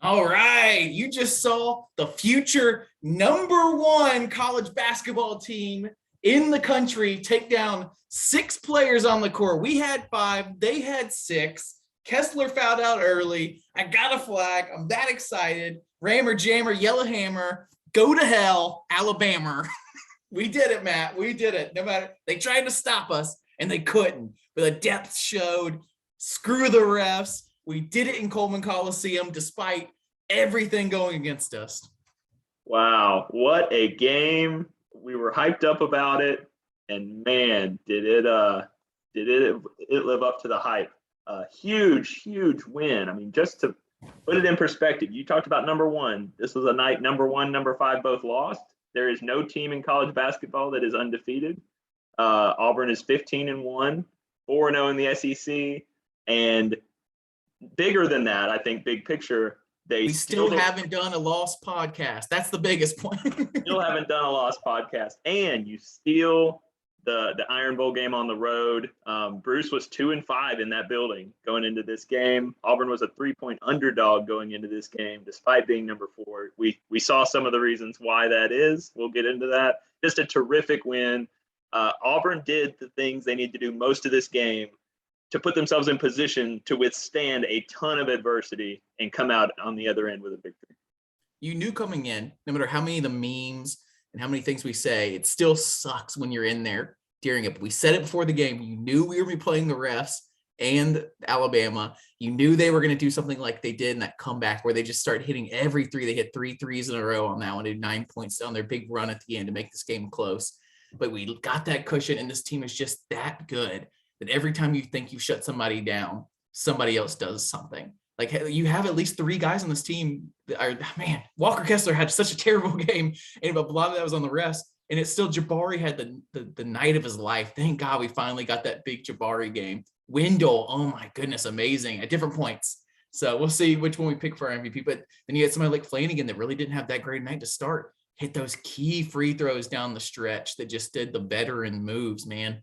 All right. You just saw the future #1 college basketball team in the country take down 6 players on the court. We had 5. They had 6. Kessler fouled out early. I got a flag. I'm that excited. Rammer, jammer, yellow hammer. Go to hell, Alabama. We did it, Matt. We did it. No matter, they tried to stop us and they couldn't. But the depth showed. Screw the refs. We did it in Coleman Coliseum despite everything going against us. Wow, what a game. We were hyped up about it, and man, did it live up to the hype. Huge win. I mean, just to put it in perspective, you talked about #1. This was a night #1, #5 both lost. There is no team in college basketball that is undefeated. Auburn is 15-1, 4-0 in the SEC, and bigger than that, I think, big picture, we still haven't done a lost podcast. That's the biggest point. Still haven't done a lost podcast, and you steal the Iron Bowl game on the road. Bruce was 2-5 in that building going into this game. Auburn was a 3-point underdog going into this game, despite being #4. We saw some of the reasons why that is. We'll get into that. Just a terrific win. Auburn did the things they need to do most of this game to put themselves in position to withstand a ton of adversity and come out on the other end with a victory. You knew coming in, no matter how many of the memes and how many things we say, it still sucks when you're in there during it. But we said it before the game. You knew we were going to be playing the refs and Alabama. You knew they were going to do something like they did in that comeback where they just start hitting every three. They hit 3 threes in a row on that one. They did 9 points on their big run at the end to make this game close. But we got that cushion, and this team is just that good that every time you think you shut somebody down, somebody else does something. Like, you have at least 3 guys on this team that are, man, Walker Kessler had such a terrible game, and a lot of that was on the refs, and it's still Jabari had the night of his life. Thank God we finally got that big Jabari game. Wendell, oh my goodness, amazing at different points. So we'll see which one we pick for our MVP. But then you had somebody like Flanagan that really didn't have that great night to start. Hit those key free throws down the stretch that just did the veteran moves, man.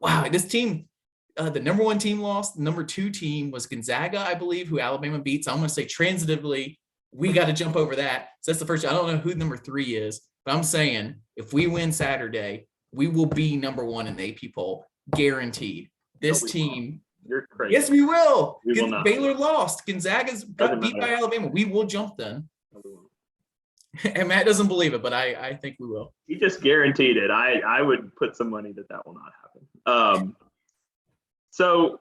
Wow, this team, the #1 team lost. The #2 team was Gonzaga, I believe, who Alabama beat. So I'm going to say transitively, we got to jump over that. So that's the first. I don't know who #3 is, but I'm saying if we win Saturday, we will be #1 in the AP poll, guaranteed. This team. You're crazy. Yes, we will. We will not. Baylor lost. Gonzaga's got beat by Alabama. We will jump then. And Matt doesn't believe it, but I think we will. He just guaranteed it. I would put some money that will not happen. So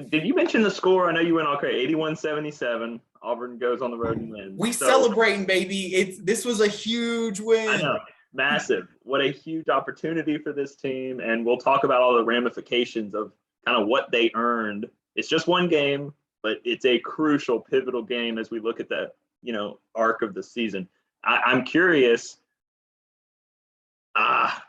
did you mention the score? I know you went all crazy. 81-77. Auburn goes on the road and wins. We celebrating, baby. This was a huge win. I know. Massive. What a huge opportunity for this team. And we'll talk about all the ramifications of kind of what they earned. It's just one game, but it's a crucial, pivotal game as we look at the, arc of the season. I'm curious. I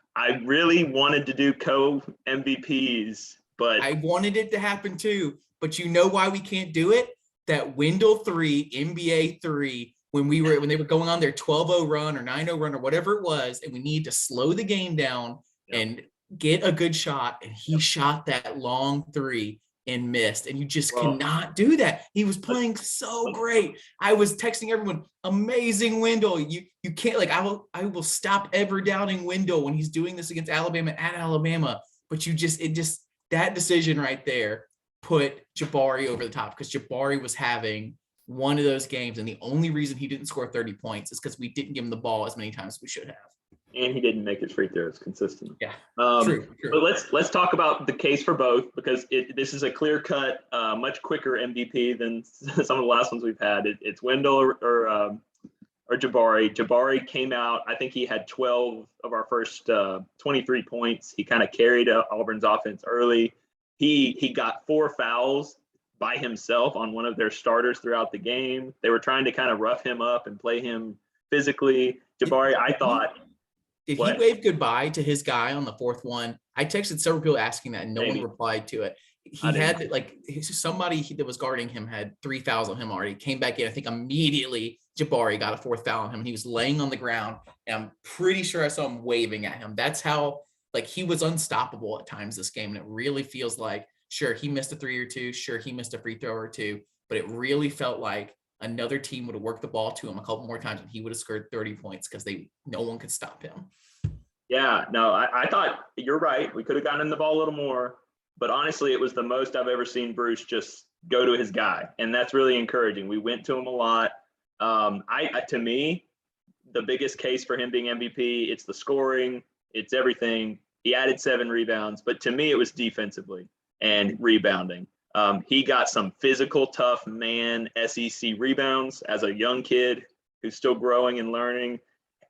really wanted to do co-MVPs, but I wanted it to happen too. But you know why we can't do it? That Wendell 3, NBA 3, when they were going on their 12-0 run or 9-0 run or whatever it was, and we needed to slow the game down and get a good shot, and he shot that long 3 and missed, and you just cannot do that. He was playing so great. I was texting everyone, amazing Wendell. You can't, like, I will stop ever doubting Wendell when he's doing this against Alabama at Alabama. But that decision right there put Jabari over the top, because Jabari was having one of those games, and the only reason he didn't score 30 points is because we didn't give him the ball as many times as we should have. And he didn't make his free throws consistently. Yeah, true. But let's talk about the case for both, because this is a clear-cut, much quicker MVP than some of the last ones we've had. It's Wendell or Jabari. Jabari came out. I think he had 12 of our first 23 points. He kind of carried Auburn's offense early. He got 4 fouls by himself on one of their starters throughout the game. They were trying to kind of rough him up and play him physically. Jabari, I thought. Did he wave goodbye to his guy on the 4th one? I texted several people asking that, and no one replied to it. He had, somebody that was guarding him had 3 fouls on him already. Came back in. I think immediately Jabari got a 4th foul on him, and he was laying on the ground, and I'm pretty sure I saw him waving at him. That's how, he was unstoppable at times this game, and it really feels like, sure, he missed a 3 or 2. Sure, he missed a free throw or 2, but it really felt like another team would have worked the ball to him a couple more times and he would have scored 30 points because no one could stop him. Yeah, no, I thought you're right. We could have gotten the ball a little more, but honestly, it was the most I've ever seen Bruce just go to his guy, and that's really encouraging. We went to him a lot. To me, the biggest case for him being MVP, it's the scoring, it's everything. He added 7 rebounds, but to me, it was defensively and rebounding. He got some physical, tough man SEC rebounds as a young kid who's still growing and learning.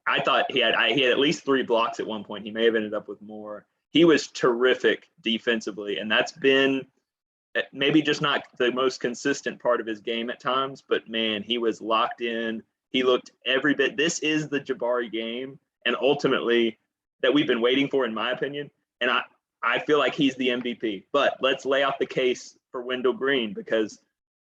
I thought he had at least 3 blocks at one point. He may have ended up with more. He was terrific defensively, and that's been maybe just not the most consistent part of his game at times, but man, he was locked in. He looked every bit. This is the Jabari game, and ultimately that we've been waiting for, in my opinion. And I feel like he's the MVP. But let's lay out the case for Wendell Green, because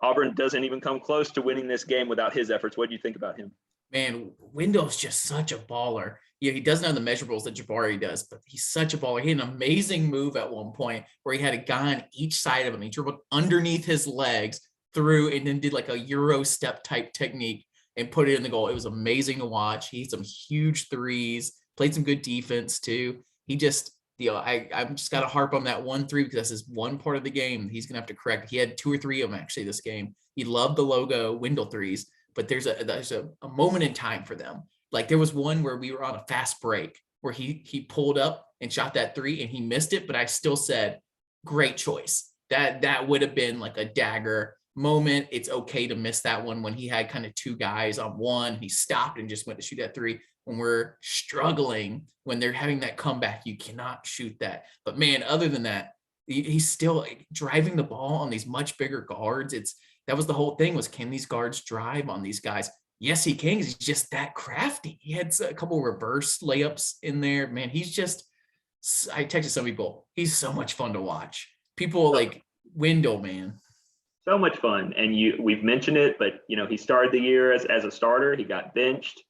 Auburn doesn't even come close to winning this game without his efforts. What do you think about him? Man, Wendell's just such a baller. Yeah, he doesn't have the measurables that Jabari does, but he's such a baller. He had an amazing move at one point where he had a guy on each side of him. He dribbled underneath his legs through and then did like a Euro step type technique and put it in the goal. It was amazing to watch. He had some huge threes, played some good defense too. He just, I'm just got to harp on that 1 3 because that's his one part of the game he's going to have to correct. He had 2 or 3 of them actually this game. He loved the logo Wendell threes. But there's a moment in time for them. Like there was one where we were on a fast break where he pulled up and shot that 3 and he missed it, but I still said, great choice. That would have been like a dagger moment. It's okay to miss that one when he had kind of 2 guys on one. He stopped and just went to shoot that 3. When we're struggling, when they're having that comeback, you cannot shoot that. But man, other than that, he's still driving the ball on these much bigger guards. That was the whole thing, was can these guards drive on these guys? Yes, he can. He's just that crafty. He had a couple reverse layups in there. Man, he's just, I texted some people, he's so much fun to watch. People like Wendell, man. So much fun. And we've mentioned it, but he started the year as a starter. He got benched.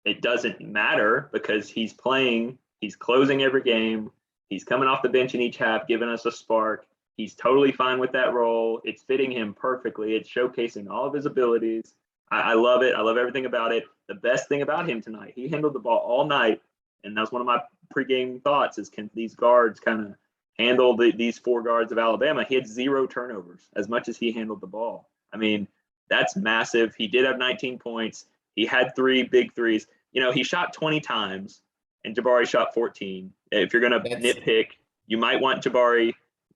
It doesn't matter because he's playing. He's closing every game. He's coming off the bench in each half, giving us a spark. He's totally fine with that role. It's fitting him perfectly. It's showcasing all of his abilities. I love it. I love everything about it. The best thing about him tonight, he handled the ball all night. And that's one of my pregame thoughts is, can these guards kind of handle these 4 guards of Alabama? He had 0 turnovers as much as he handled the ball. I mean, that's massive. He did have 19 points. He had 3 big threes. He shot 20 times and Jabari shot 14. If you're going to nitpick, you might want Jabari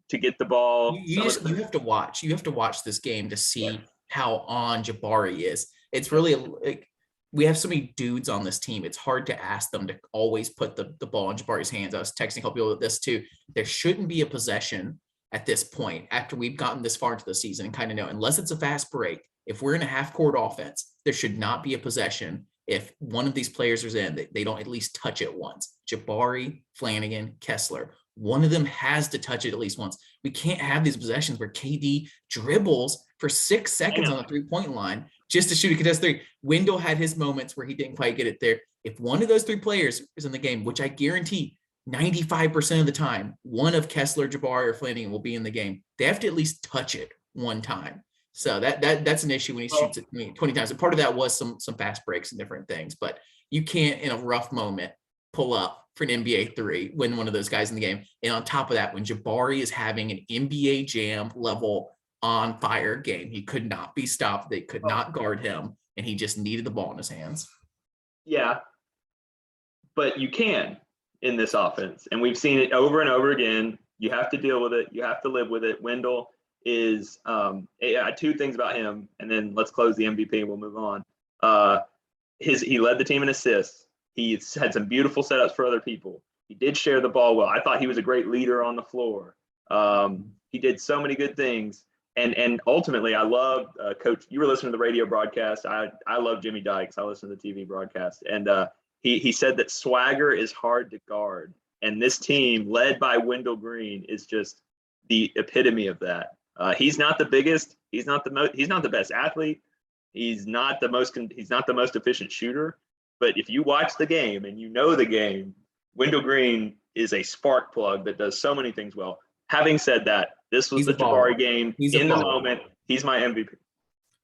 to get the ball. You have to watch. You have to watch this game to see how on Jabari is. It's really like we have so many dudes on this team. It's hard to ask them to always put the ball in Jabari's hands. I was texting a couple people with this too. There shouldn't be a possession at this point after we've gotten this far into the season and kind of know, unless it's a fast break, if we're in a half-court offense, there should not be a possession if one of these players is in, they don't at least touch it once. Jabari, Flanagan, Kessler. One of them has to touch it at least once. We can't have these possessions where KD dribbles for 6 seconds on the 3-point line just to shoot a contested 3. Wendell had his moments where he didn't quite get it there. If one of those 3 players is in the game, which I guarantee 95% of the time, one of Kessler, Jabari, or Flanagan will be in the game, they have to at least touch it one time. So that's an issue when he shoots it 20 times. And part of that was some fast breaks and different things, but you can't in a rough moment pull up for an NBA 3 when one of those guys in the game. And on top of that, when Jabari is having an NBA Jam level on fire game, he could not be stopped. They could not guard him, and he just needed the ball in his hands. Yeah, but you can in this offense, and we've seen it over and over again. You have to deal with it. You have to live with it. Wendell is 2 things about him, and then let's close the MVP and we'll move on. He led the team in assists. He's had some beautiful setups for other people. He did share the ball well. I thought he was a great leader on the floor. He did so many good things. And ultimately, I love Coach. You were listening to the radio broadcast. I love Jimmy Dykes. I listen to the TV broadcast. And he said that swagger is hard to guard. And this team, led by Wendell Green, is just the epitome of that. He's not the biggest. He's not the best athlete. He's not the most efficient shooter. But if you watch the game and you know the game, Wendell Green is a spark plug that does so many things well. Having said that, this was the Jabari game in the moment. He's my MVP.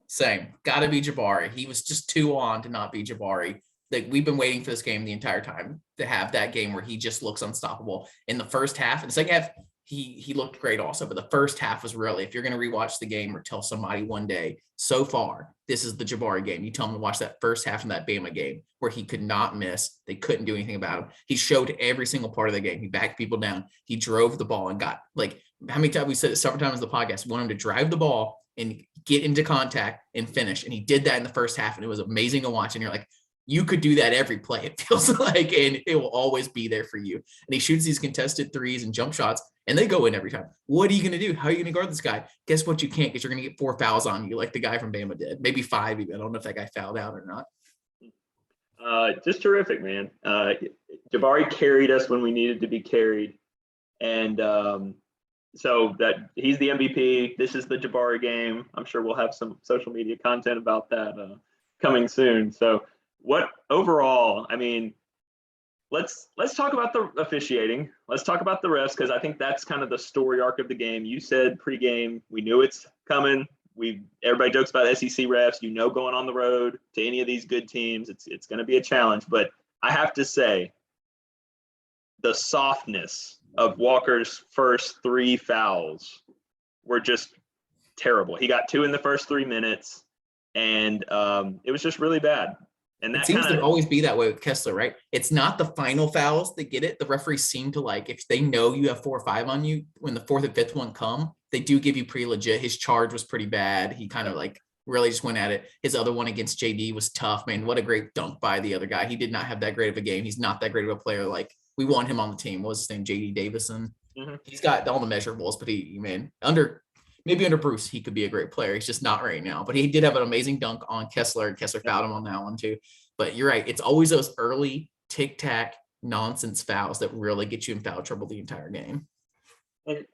Same. Got to be Jabari. He was just too on to not be Jabari. Like, we've been waiting for this game the entire time to have that game where he just looks unstoppable. In the first half, and the second half, he looked great also. But the first half was really, if you're going to rewatch the game or tell somebody one day, so far, this is the Jabari game. You tell them to watch that first half of that Bama game where he could not miss. They couldn't do anything about him. He showed every single part of the game. He backed people down. He drove the ball and got, like, how many times we said it several times in the podcast, we want him to drive the ball and get into contact and finish. And he did that in the first half, and it was amazing to watch. And you're like, you could do that every play, it feels like, and it will always be there for you. And he shoots these contested threes and jump shots, and they go in every time. What are you going to do? How are you going to guard this guy? Guess what? You can't, because you're going to get 4 fouls on you like the guy from Bama did. Maybe 5 even. I don't know if that guy fouled out or not. Just terrific, man. Jabari carried us when we needed to be carried. And so that he's the MVP. This is the Jabari game. I'm sure we'll have some social media content about that coming soon. So what overall, I mean, let's talk about the officiating. Let's talk about the refs, because I think that's kind of the story arc of the game. You said pregame, we knew it's coming. Everybody jokes about SEC refs. Going on the road to any of these good teams, it's going to be a challenge. But I have to say, the softness of Walker's first 3 fouls were just terrible. He got 2 in the first 3 minutes, and it was just really bad. And that it seems to always be that way with Kessler, right? It's not the final fouls that get it. The referees seem to, like, if they know you have 4 or 5 on you, when the 4th and 5th one come, they do give you pretty legit. His charge was pretty bad. He kind of like really just went at it. His other one against JD was tough, man. What a great dunk by the other guy. He did not have that great of a game. He's not that great of a player. Like, we want him on the team. What was his name? JD Davison. Mm-hmm. He's got all the measurables, but maybe under Bruce, he could be a great player. He's just not right now. But he did have an amazing dunk on Kessler, and Kessler fouled him on that one too. But you're right. It's always those early tic-tac nonsense fouls that really get you in foul trouble the entire game.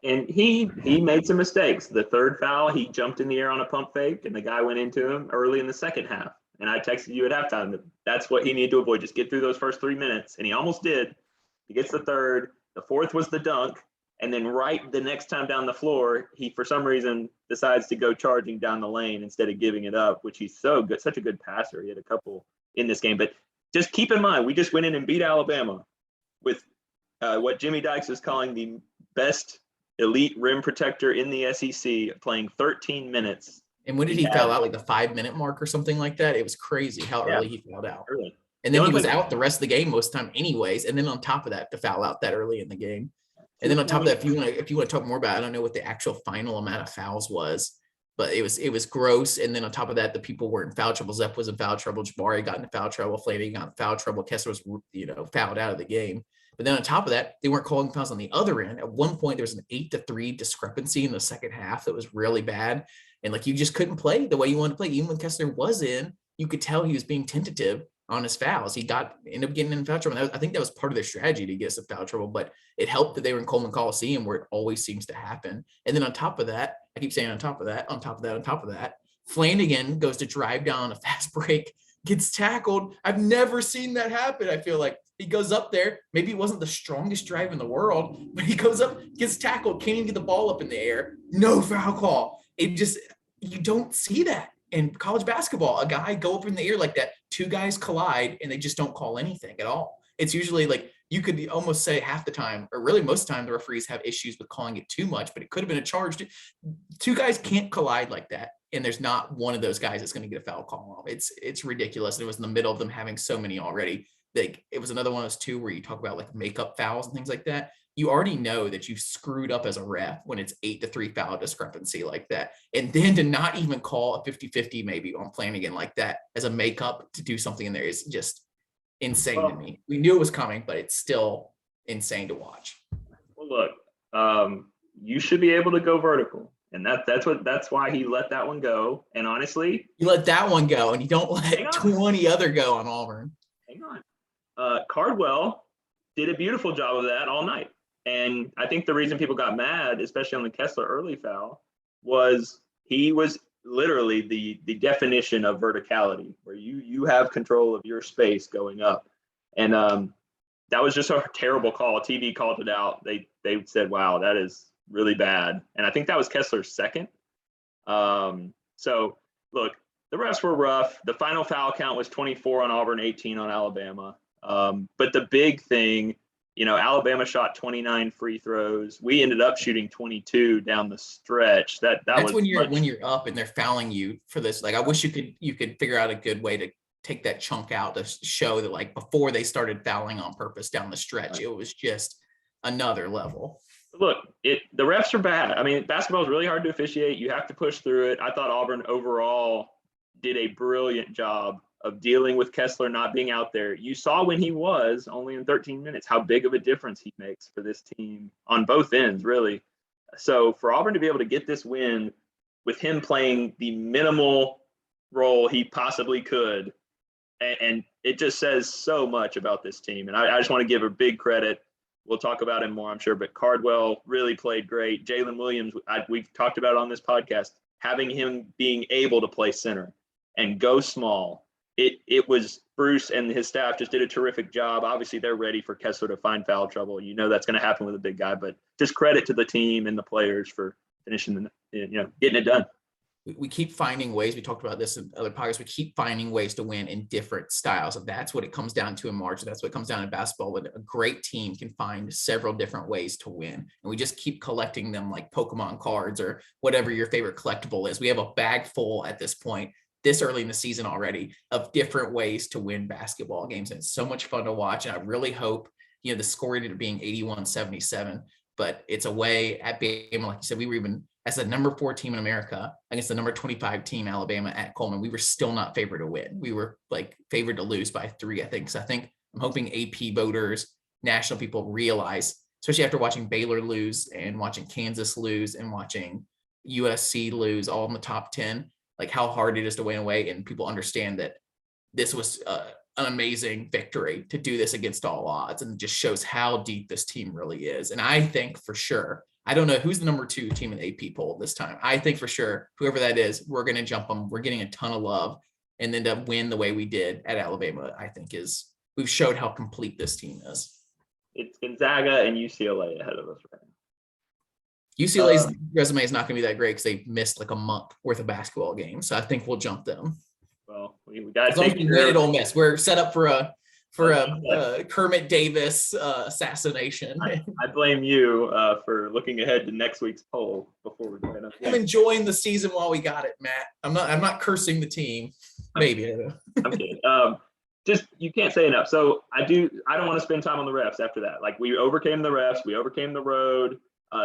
And he made some mistakes. The 3rd foul, he jumped in the air on a pump fake, and the guy went into him early in the second half. And I texted you at halftime that that's what he needed to avoid. Just get through those first 3 minutes. And he almost did. He gets the 3rd. The 4th was the dunk. And then right the next time down the floor, he, for some reason, decides to go charging down the lane instead of giving it up, which he's so good, such a good passer. He had a couple in this game. But just keep in mind, we just went in and beat Alabama with what Jimmy Dykes is calling the best elite rim protector in the SEC, playing 13 minutes. And when did he foul out? Like the 5-minute mark or something like that? It was crazy how early he fouled out. Early. And then he was out the rest of the game most of the time anyways. And then on top of that, to foul out that early in the game. And then on top of that, if you want to talk more about it, I don't know what the actual final amount of fouls was, but it was gross. And then on top of that, the people were in foul trouble. Zepp was in foul trouble. Jabari got into foul trouble. Flanagan got in foul trouble. Kessler was, fouled out of the game. But then on top of that, they weren't calling fouls on the other end. At one point, there was an 8-3 discrepancy in the second half that was really bad. And like, you just couldn't play the way you wanted to play. Even when Kessler was in, you could tell he was being tentative on his fouls. He ended up getting in foul trouble. I think that was part of their strategy to get us in foul trouble, but it helped that they were in Coleman Coliseum, where it always seems to happen. And then on top of that, I keep saying on top of that, Flanagan goes to drive down a fast break, gets tackled. I've never seen that happen. I feel like he goes up there. Maybe it wasn't the strongest drive in the world, but he goes up, gets tackled, can't even get the ball up in the air. No foul call. You don't see that in college basketball. A guy go up in the air like that, 2 guys collide, and they just don't call anything at all. It's usually like, you could almost say half the time, or really most of the time, the referees have issues with calling it too much, but it could have been a charge. 2 guys can't collide like that, and there's not one of those guys that's going to get a foul call. It's ridiculous. And it was in the middle of them having so many already. Like, it was another one of those 2 where you talk about like makeup fouls and things like that. You already know that you screwed up as a ref when it's 8-3 foul discrepancy like that. And then to not even call a 50-50 maybe on Flanagan like that as a makeup to do something in there is just insane to me. We knew it was coming, but it's still insane to watch. Well, look, you should be able to go vertical. And that's why he let that one go. And honestly, you let that one go and you don't let 20 other go on Auburn. Hang on. Cardwell did a beautiful job of that all night. And I think the reason people got mad, especially on the Kessler early foul, was he was literally the definition of verticality, where you have control of your space going up. And that was just a terrible call. TV called it out. They said, wow, that is really bad. And I think that was Kessler's second. So look, The refs were rough. The final foul count was 24 on Auburn, 18 on Alabama. But the big thing, Alabama shot 29 free throws. We ended up shooting 22 down the stretch. That's was when you're up and they're fouling you for this. Like, I wish you could figure out a good way to take that chunk out to show that, like, before they started fouling on purpose down the stretch, it was just another level. Look, the refs are bad. I mean, basketball is really hard to officiate. You have to push through it. I thought Auburn overall did a brilliant job of dealing with Kessler not being out there. You saw when he was only in 13 minutes how big of a difference he makes for this team on both ends, really. So for Auburn to be able to get this win with him playing the minimal role he possibly could, and it just says so much about this team. And I just want to give a big credit. We'll talk about him more, I'm sure, but Cardwell really played great. Jalen Williams, we've talked about on this podcast, having him being able to play center and go small. It was Bruce and his staff just did a terrific job. Obviously, they're ready for Kessler to find foul trouble. That's going to happen with a big guy, but just credit to the team and the players for finishing, getting it done. We keep finding ways. We talked about this in other podcasts. We keep finding ways to win in different styles. And that's what it comes down to in March. That's what comes down in basketball. When a great team can find several different ways to win. And we just keep collecting them like Pokemon cards or whatever your favorite collectible is. We have a bag full at this point, this early in the season already, of different ways to win basketball games. And it's so much fun to watch. And I really hope, the score ended up being 81-77, but it's a way at Bama. Like you said, we were even, as the number 4 team in America against the number 25 team, Alabama, at Coleman, we were still not favored to win. We were like favored to lose by 3, I think. So I'm hoping AP voters, national people realize, especially after watching Baylor lose and watching Kansas lose and watching USC lose all in the top 10, like how hard it is to win away. And people understand that this was an amazing victory to do this against all odds, and just shows how deep this team really is. And I think for sure, I don't know who's the number 2 team in the AP poll this time. I think for sure, whoever that is, we're going to jump them. We're getting a ton of love, and then to win the way we did at Alabama, I think we've showed how complete this team is. It's Gonzaga and UCLA ahead of us right now. UCLA's resume is not going to be that great because they missed like a month worth of basketball games. So I think we'll jump them. Well, we got to take care of Ole Miss. We're set up for a Kermit Davis assassination. I blame you for looking ahead to next week's poll before we're going up. I'm enjoying the season while we got it, Matt. I'm not cursing the team. Maybe. I'm kidding. Just, you can't say enough. So I don't want to spend time on the refs after that. Like, we overcame the refs, we overcame the road.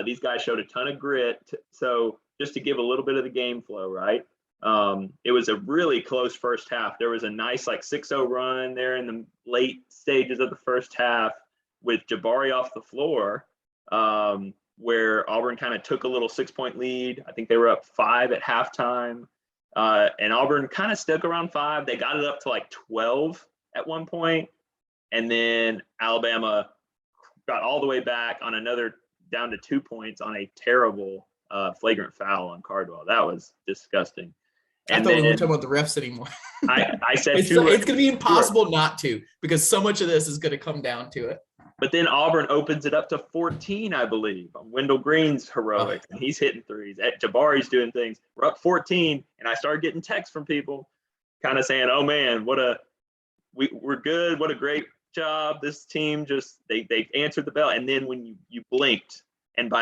These guys showed a ton of grit. So just to give a little bit of the game flow, right? It was a really close first half. There was a nice 6-0 run there in the late stages of the first half with Jabari off the floor, where Auburn kind of took a little 6-point lead. I think they were up 5 at halftime, and Auburn kind of stuck around 5. They got it up to 12 at one point, and then Alabama got all the way back on another down to 2 points on a terrible flagrant foul on Cardwell. That was disgusting. I thought we weren't talking about the refs anymore. I said it's going to be impossible not to, because so much of this is going to come down to it. But then Auburn opens it up to 14, I believe, on Wendell Green's heroics, and he's hitting threes. Jabari's doing things. We're up 14, and I started getting texts from people kind of saying, "Oh man, we're good. What a great job. This team just they answered the bell." And then when you blinked, and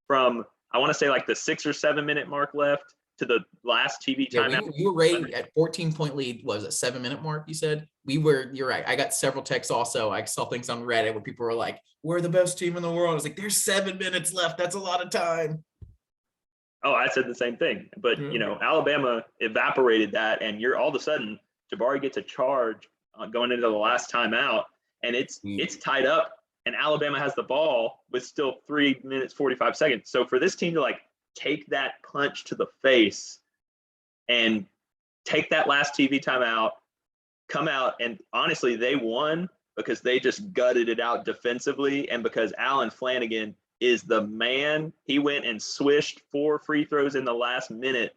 from I want to say the 6 or 7 minute mark left to the last TV timeout. We were ready at 14-point lead. Was a 7 minute mark? You said you're right. I got several texts also. I saw things on Reddit where people were like, "We're the best team in the world." I was like, "There's 7 minutes left. That's a lot of time." Oh, I said the same thing. But Alabama evaporated that, and you're all of a sudden Jabari gets a charge going into the last timeout, and it's tied up, and Alabama has the ball with still 3 minutes 45 seconds. So for this team to take that punch to the face and take that last TV timeout, come out, and honestly, they won because they just gutted it out defensively, and because Alan Flanagan is the man. He went and swished 4 free throws in the last minute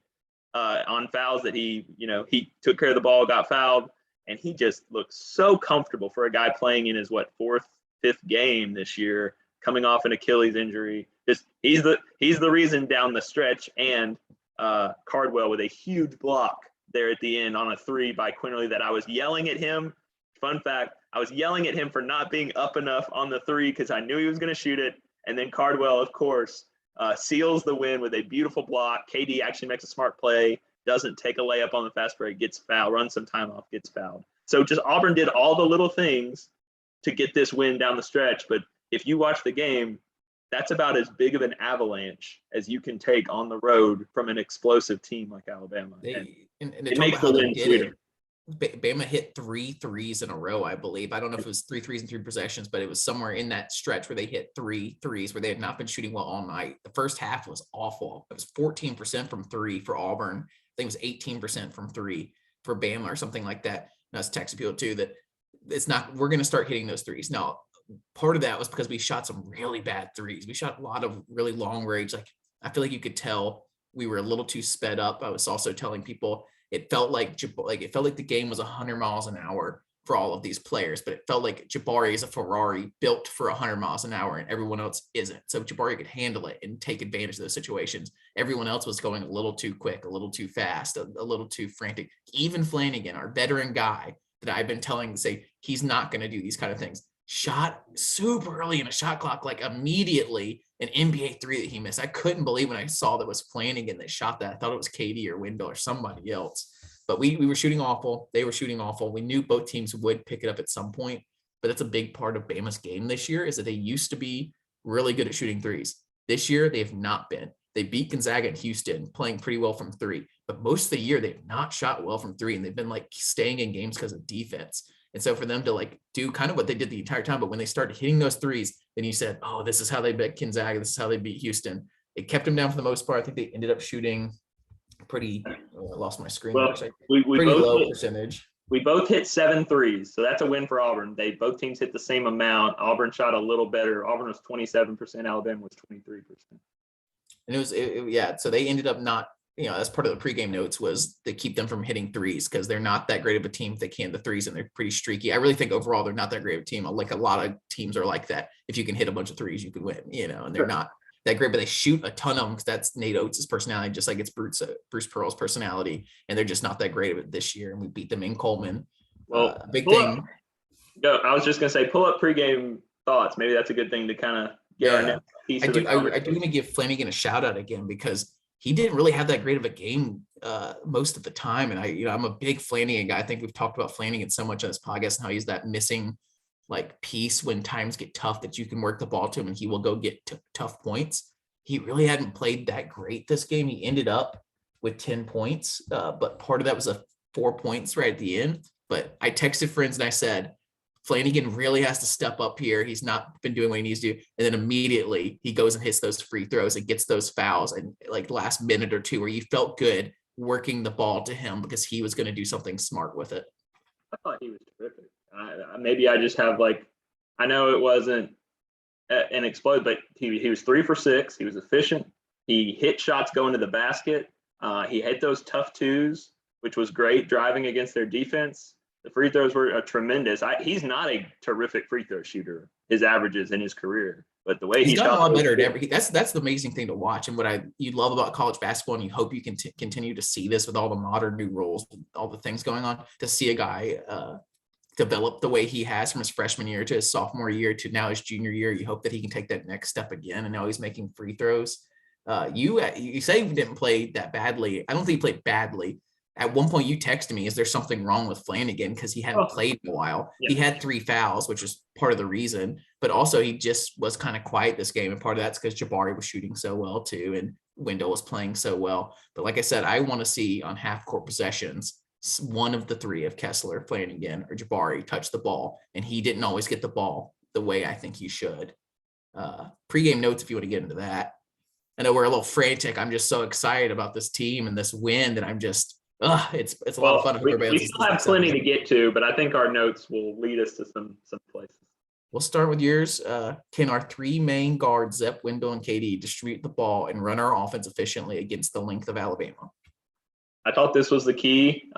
on fouls that he took care of the ball, got fouled, and he just looks so comfortable for a guy playing in his 4th, 5th game this year, coming off an Achilles injury. He's the reason down the stretch, and Cardwell with a huge block there at the end on a three by Quinterly that I was yelling at him. Fun fact, I was yelling at him for not being up enough on the three because I knew he was going to shoot it. And then Cardwell, of course, seals the win with a beautiful block. KD actually makes a smart play, doesn't take a layup on the fast break, gets fouled, runs some time off, gets fouled. So just Auburn did all the little things to get this win down the stretch. But if you watch the game, that's about as big of an avalanche as you can take on the road from an explosive team like Alabama. And it makes the win sweeter. Bama hit 3 threes in a row, I believe. I don't know if it was 3 threes in 3 possessions, but it was somewhere in that stretch where they hit 3 threes where they had not been shooting well all night. The first half was awful. It was 14% from 3 for Auburn. I think it was 18% from 3 for Bama or something like that. And that's text appeal too, that it's not, we're going to start hitting those threes. Now, part of that was because we shot some really bad threes. We shot a lot of really long range. Like, I feel like you could tell we were a little too sped up. I was also telling people it felt like the game was 100 miles an hour for all of these players, but it felt like Jabari is a Ferrari built for 100 miles an hour and everyone else isn't. So Jabari could handle it and take advantage of those situations. Everyone else was going a little too quick, a little too fast, a little too frantic. Even Flanagan, our veteran guy that I've been telling to say he's not going to do these kind of things, shot super early in a shot clock, like immediately an NBA 3 that he missed. I couldn't believe when I saw that was Flanagan that shot that. I thought it was KD or Wendell or somebody else. But we were shooting awful. They were shooting awful. We knew both teams would pick it up at some point, but that's a big part of Bama's game this year is that they used to be really good at shooting threes. This year, they have not been. They beat Gonzaga and Houston, playing pretty well from 3, but most of the year they've not shot well from 3, and they've been like staying in games because of defense. And so for them to like do kind of what they did the entire time, but when they started hitting those threes, then you said, oh, this is how they beat Gonzaga. This is how they beat Houston. It kept them down for the most part. I think they ended up shooting pretty, I lost my screen. Well, we pretty both low percentage. We both hit 7 threes. So that's a win for Auburn. Both teams hit the same amount. Auburn shot a little better. Auburn was 27%. Alabama was 23%. And yeah. So they ended up not, that's part of the pregame notes was to keep them from hitting threes because they're not that great of a team if they can the threes and they're pretty streaky. I really think overall they're not that great of a team. Like a lot of teams are like that. If you can hit a bunch of threes, you could win, and they're not that great, but they shoot a ton of them because that's Nate Oates' personality, just like it's Bruce Pearl's personality. And they're just not that great of it this year. And we beat them in Coleman. Well, big thing. I was just going to say, pull up pregame thoughts. Maybe that's a good thing to kind of get our next piece of the conversation. I do want to give Flanagan a shout out again because he didn't really have that great of a game most of the time. And I'm a big Flanagan guy. I think we've talked about Flanagan so much on this podcast and how he's that missing like piece when times get tough that you can work the ball to him and he will go get tough points. He really hadn't played that great this game. He ended up with 10 points, but part of that was 4 points right at the end. But I texted friends and I said, Flanagan really has to step up here. He's not been doing what he needs to do. And then immediately he goes and hits those free throws and gets those fouls. And like the last minute or two where you felt good working the ball to him because he was going to do something smart with it. I thought he was terrific. Maybe I just have I know it wasn't an explode, but he was 3 for 6. He was efficient. He hit shots going to the basket. He hit those tough twos, which was great driving against their defense. The free throws were tremendous. He's not a terrific free throw shooter, his averages in his career, but the way he's gotten a lot better at every. That's the amazing thing to watch, and what you love about college basketball, and you hope you can continue to see this with all the modern new rules, all the things going on. To see a guy develop the way he has from his freshman year to his sophomore year to now his junior year, you hope that he can take that next step again. And now he's making free throws. You say he didn't play that badly. I don't think he played badly. At one point you texted me, is there something wrong with Flanagan? Because he hadn't played in a while. Yeah. He had 3 fouls, which was part of the reason, but also he just was kind of quiet this game. And part of that's because Jabari was shooting so well too. And Wendell was playing so well. But like I said, I want to see on half court possessions, one of the 3 of Kessler, Flanagan, or Jabari touch the ball. And he didn't always get the ball the way I think he should. Pregame notes, if you want to get into that. I know we're a little frantic. I'm just so excited about this team and this win that I'm just, it's a lot of fun. We still have plenty to get to, but I think our notes will lead us to some places. We'll start with yours. Can our 3 main guards, Zep, Wendell, and KD, distribute the ball and run our offense efficiently against the length of Alabama? I thought this was the key.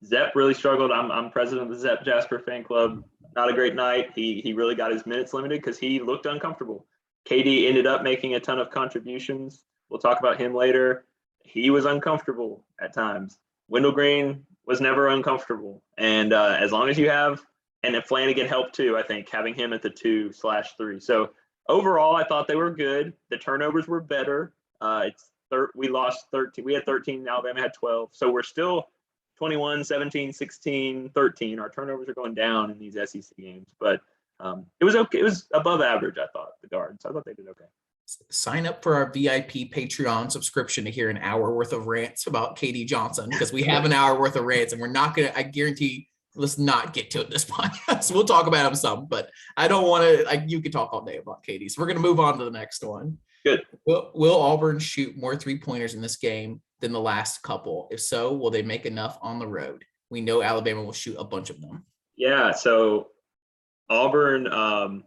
Zep really struggled. I'm president of the Zep Jasper fan club. Not a great night. He really got his minutes limited because he looked uncomfortable. KD ended up making a ton of contributions. We'll talk about him later. He was uncomfortable at times. Wendell Green was never uncomfortable. And as long as you have, and if Flanagan helped too, I think, having him at the 2/3. So overall, I thought they were good. The turnovers were better. We lost 13. We had 13. Alabama had 12. So we're still 21, 17, 16, 13. Our turnovers are going down in these SEC games. But it was okay. It was above average, I thought, the Guards. I thought they did okay. Sign up for our VIP Patreon subscription to hear an hour worth of rants about KD Johnson, because we have an hour worth of rants and we're not going to, I guarantee, let's not get to it this podcast. We'll talk about him some, but I don't want to, you can talk all day about KD. So we're going to move on to the next one. Good. Will Auburn shoot more 3-pointers in this game than the last couple? If so, will they make enough on the road? We know Alabama will shoot a bunch of them. Yeah, so Auburn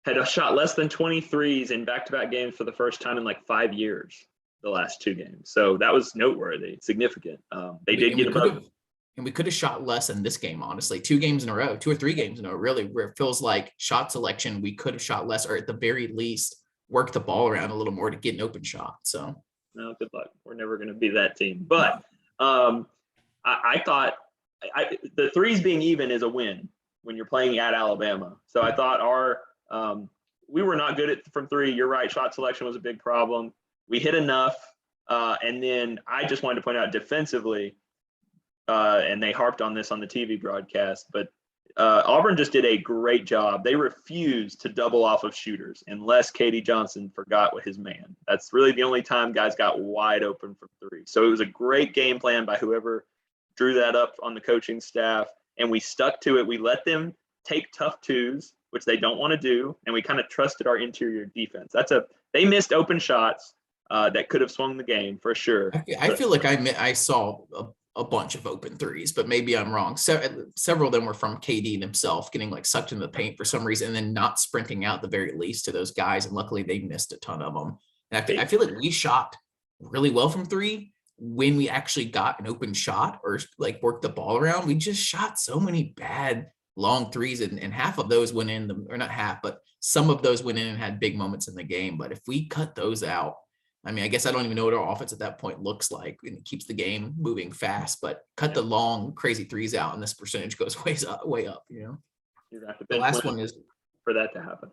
had shot less than 23s in back-to-back games for the first time in like 5 years, the last 2 games. So that was noteworthy, significant. They did get above. And we could have shot less in this game, honestly. 2 games in a row, 2 or 3 games in a row, really, where it feels like shot selection, we could have shot less, or at the very least, work the ball around a little more to get an open shot. So, no, good luck. We're never going to be that team. But I thought the threes being even is a win when you're playing at Alabama. So I thought we were not good from 3. You're right. Shot selection was a big problem. We hit enough. And then I just wanted to point out defensively, and they harped on this on the TV broadcast, but Auburn just did a great job. They refused to double off of shooters unless KD Johnson forgot what his man. That's really the only time guys got wide open from 3. So it was a great game plan by whoever drew that up on the coaching staff, and we stuck to it. We let them take tough 2s, which they don't want to do, and we kind of trusted our interior defense. They missed open shots that could have swung the game for sure. I feel like I saw a bunch of open 3s, but maybe I'm wrong. Several of them were from KD himself getting like sucked into the paint for some reason and then not sprinting out the very least to those guys. And luckily they missed a ton of them. And I feel like we shot really well from 3 when we actually got an open shot or like worked the ball around. We just shot so many bad long 3s and half of those went in, or not half, but some of those went in and had big moments in the game. But if we cut those out, I mean, I guess I don't even know what our offense at that point looks like, and it keeps the game moving fast, but cut the long, crazy 3s out, and this percentage goes way up, you know? You're gonna have to the last one is for that to happen.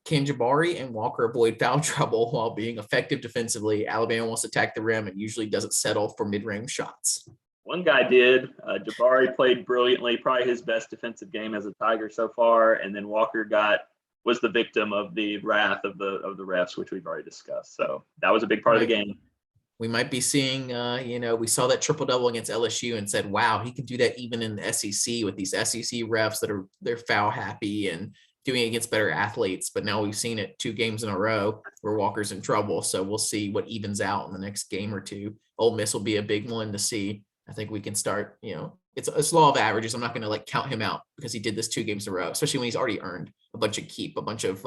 Can Jabari and Walker avoid foul trouble while being effective defensively? Alabama wants to attack the rim and usually doesn't settle for mid-range shots. One guy did. Jabari played brilliantly, probably his best defensive game as a Tiger so far, and then Walker was the victim of the wrath of the refs, which we've already discussed. So that was a big part of the game. We might be seeing, we saw that triple-double against LSU and said, wow, he can do that even in the SEC with these SEC refs they're foul happy and doing it against better athletes. But now we've seen it 2 games in a row where Walker's in trouble. So we'll see what evens out in the next game or 2. Ole Miss will be a big one to see. I think we can start, it's law of averages. I'm not going to count him out because he did this 2 games in a row, especially when he's already earned a bunch of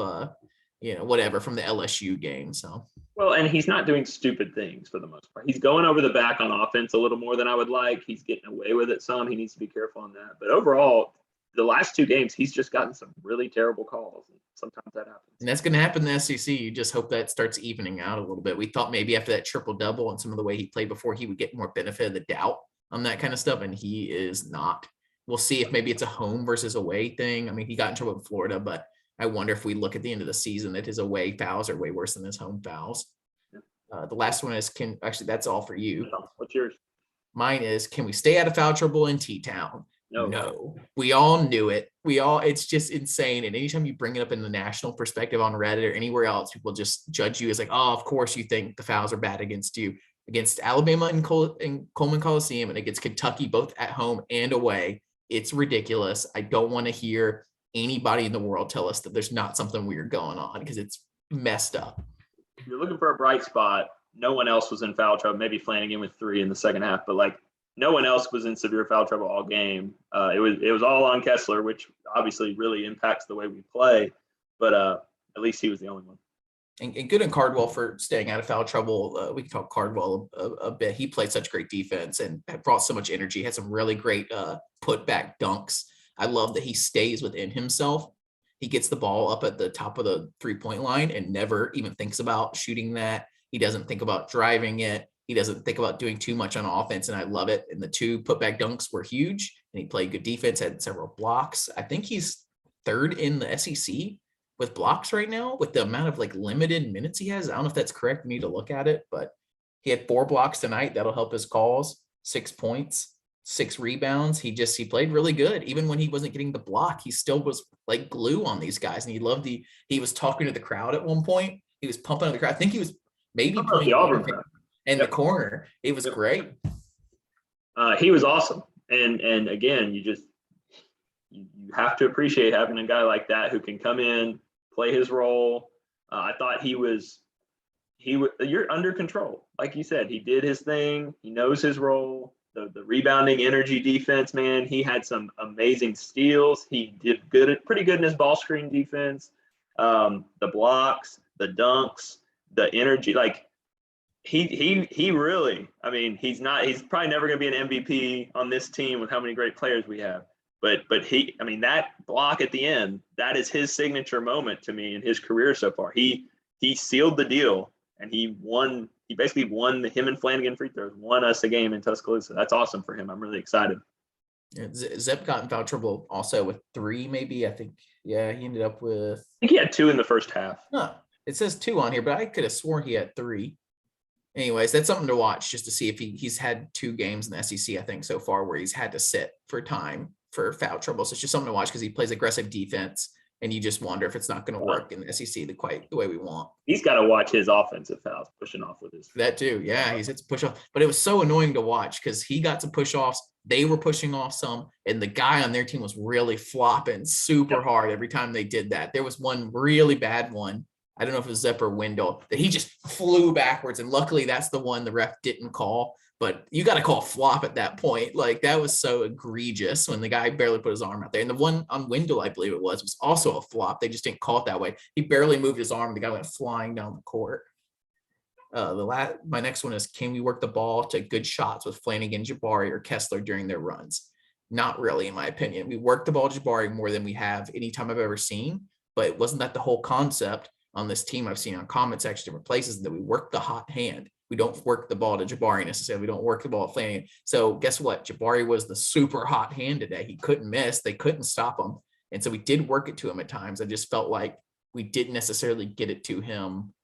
whatever from the LSU game. So, well, and he's not doing stupid things for the most part. He's going over the back on offense a little more than I would like. He's getting away with it some. He needs to be careful on that. But overall, the last 2 games, he's just gotten some really terrible calls. And sometimes that happens. And that's going to happen in the SEC. You just hope that starts evening out a little bit. We thought maybe after that triple-double and some of the way he played before, he would get more benefit of the doubt on that kind of stuff, and he is not. We'll see if maybe it's a home versus away thing. I mean, he got in trouble in Florida, but I wonder if we look at the end of the season that his away fouls are way worse than his home fouls. The last one is that's all for you. What's yours? Mine is, can we stay out of foul trouble in T-Town? No. We all knew it. It's just insane. And anytime you bring it up in the national perspective on Reddit or anywhere else, people just judge you as like, oh, of course you think the fouls are bad against you. Against Alabama in Coleman Coliseum and against Kentucky, both at home and away. It's ridiculous. I don't want to hear anybody in the world tell us that there's not something weird going on because it's messed up. If you're looking for a bright spot, no one else was in foul trouble. Maybe Flanagan with 3 in the second half, but no one else was in severe foul trouble all game. It was all on Kessler, which obviously really impacts the way we play, but at least he was the only one. And good on Cardwell for staying out of foul trouble. We can talk Cardwell a bit. He played such great defense and brought so much energy, had some really great putback dunks. I love that he stays within himself. He gets the ball up at the top of the 3-point line and never even thinks about shooting that. He doesn't think about driving it. He doesn't think about doing too much on offense, and I love it. And the 2 putback dunks were huge, and he played good defense, had several blocks. I think he's 3rd in the SEC with blocks right now with the amount of like limited minutes he has. I don't know if that's correct. We need to look at it, but he had 4 blocks tonight. That'll help his calls, 6 points, 6 rebounds. He played really good. Even when he wasn't getting the block, he still was like glue on these guys. And he was talking to the crowd at one point. He was pumping on the crowd. I think he was maybe playing the Auburn crowd in the corner. It was great. He was awesome. And again, you have to appreciate having a guy like that who can come in, play his role. I thought you're under control. Like you said, he did his thing. He knows his role. The rebounding energy defense, man, he had some amazing steals. He did pretty good in his ball screen defense. The blocks, the dunks, the energy, like he really, I mean, he's probably never going to be an MVP on this team with how many great players we have. But that block at the end, that is his signature moment to me in his career so far. He sealed the deal, and he basically won him and Flanagan free throws, won us a game in Tuscaloosa. That's awesome for him. I'm really excited. Yeah, Zep got in foul trouble also with 3, maybe. I think, yeah, he ended up with. I think he had 2 in the first half. Huh. It says 2 on here, but I could have sworn he had 3. Anyways, that's something to watch just to see if he's had 2 games in the SEC, I think, so far where he's had to sit for time for foul trouble. So it's just something to watch because he plays aggressive defense, and you just wonder if it's not going to work in the SEC quite the way we want. He's got to watch his offensive fouls pushing off with his. That too, yeah. He's had to push off, but it was so annoying to watch because he got some push offs. They were pushing off some, and the guy on their team was really flopping super hard every time they did that. There was one really bad one. I don't know if it was Zep or Wendell, that he just flew backwards. And luckily that's the one the ref didn't call, but you got to call flop at that point. Like that was so egregious when the guy barely put his arm out there. And the one on Wendell, I believe it was also a flop. They just didn't call it that way. He barely moved his arm. The guy went flying down the court. My next one is, can we work the ball to good shots with Flanagan, Jabari, or Kessler during their runs? Not really, in my opinion. We work the ball to Jabari more than we have any time I've ever seen, but wasn't that the whole concept on this team I've seen on comment section, different places, that we work the hot hand. We don't work the ball to Jabari necessarily. We don't work the ball at Flanagan. So guess what? Jabari was the super hot hand today. He couldn't miss. They couldn't stop him. And so we did work it to him at times. I just felt like we didn't necessarily get it to him.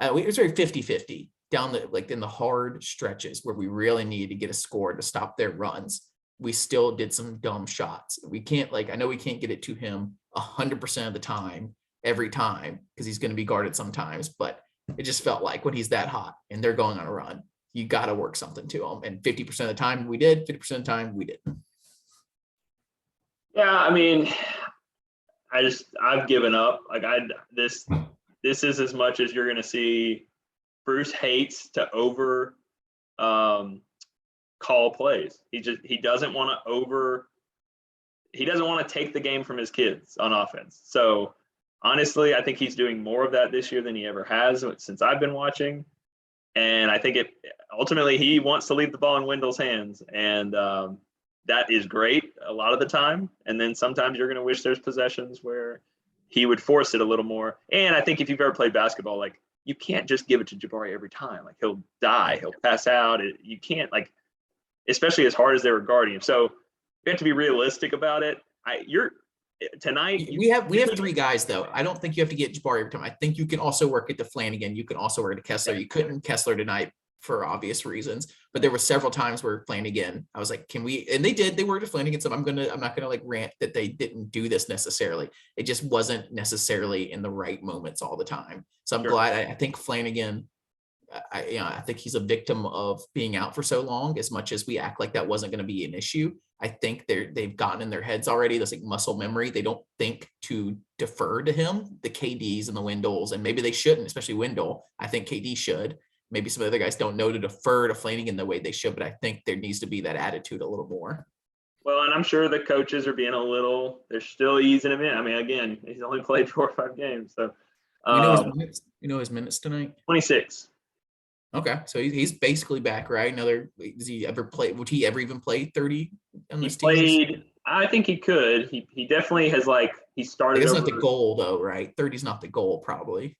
It was very 50-50 down in the hard stretches where we really needed to get a score to stop their runs. We still did some dumb shots. We can't, I know we can't get it to him 100% of the time, every time, because he's going to be guarded sometimes, but it just felt like when he's that hot and they're going on a run, you got to work something to him. And 50% of the time we did, 50% of the time we didn't. Yeah, I mean, I've given up. This is as much as you're going to see. Bruce hates to over call plays. He doesn't want to take the game from his kids on offense. So honestly, I think he's doing more of that this year than he ever has since I've been watching. And I think ultimately he wants to leave the ball in Wendell's hands. And that is great a lot of the time. And then sometimes you're going to wish there's possessions where he would force it a little more. And I think if you've ever played basketball, you can't just give it to Jabari every time. He'll die, he'll pass out. You can't, especially as hard as they were guarding him. So we have to be realistic about it. Tonight we have 3 guys though. I don't think you have to get Jabari every time. I think you can also work it to Flanagan. You can also work it to Kessler. You couldn't Kessler tonight for obvious reasons, but there were several times where Flanagan, I was like, can we, and they worked to Flanagan. So I'm not gonna rant that they didn't do this necessarily. It just wasn't necessarily in the right moments all the time. So I'm glad. I think Flanagan, I think he's a victim of being out for so long. As much as we act like that wasn't going to be an issue, I think they've gotten in their heads already. That's muscle memory. They don't think to defer to him, the KDs and the Wendells, and maybe they shouldn't, especially Wendell. I think KD should. Maybe some other guys don't know to defer to Flanagan the way they should, but I think there needs to be that attitude a little more. Well, and I'm sure the coaches are being they're still easing him in. I mean, again, he's only played 4 or 5 games. So you know his minutes tonight? 26. Okay, so he's basically back, right? Does he ever play? Would he ever even play 30 on this team? Played. I think he could. He definitely has he started. It's not the goal though, right? 30 is not the goal, probably.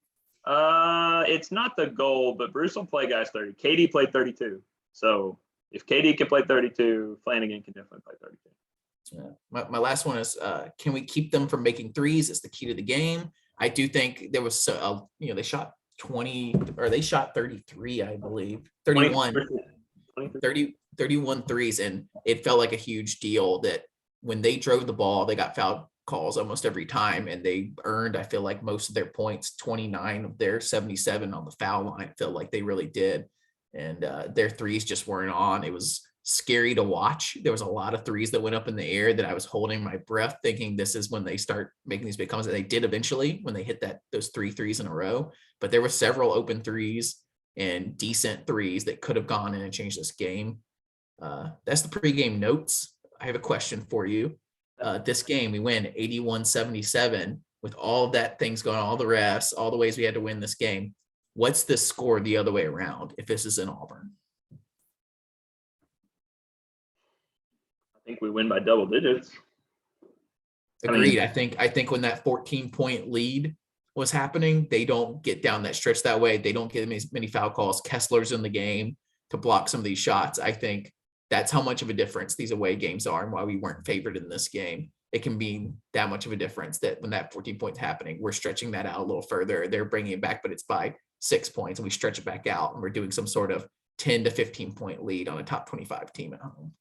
It's not the goal, but Bruce will play guys 30. KD played 32. So if KD can play 32, Flanagan can definitely play 32. My last one is, can we keep them from making threes? It's the key to the game. I do think there was, they shot 20, or they shot 33, I believe, 31, 31 threes. And it felt like a huge deal that when they drove the ball, they got foul calls almost every time. And they earned, I feel like, most of their points, 29 of their 77 on the foul line. I feel like they really did. And their threes just weren't on. It was scary to watch. There was a lot of threes that went up in the air that I was holding my breath thinking this is when they start making these big combos. They did eventually when they hit those 3 threes in a row, but there were several open threes and decent threes that could have gone in and changed this game. That's the pregame notes. I have a question for you. This game, we win 81-77 with all of that things going on, all the refs, all the ways we had to win this game. What's the score the other way around if this is in Auburn? I think we win by double digits. Agreed. I think when that 14-point lead was happening, they don't get down that stretch that way. They don't get many foul calls. Kessler's in the game to block some of these shots. I think that's how much of a difference these away games are and why we weren't favored in this game. It can be that much of a difference that when that 14 points happening, we're stretching that out a little further. They're bringing it back, but it's by 6 points, and we stretch it back out, and we're doing some sort of 10 to 15 point lead on a top 25 team at home.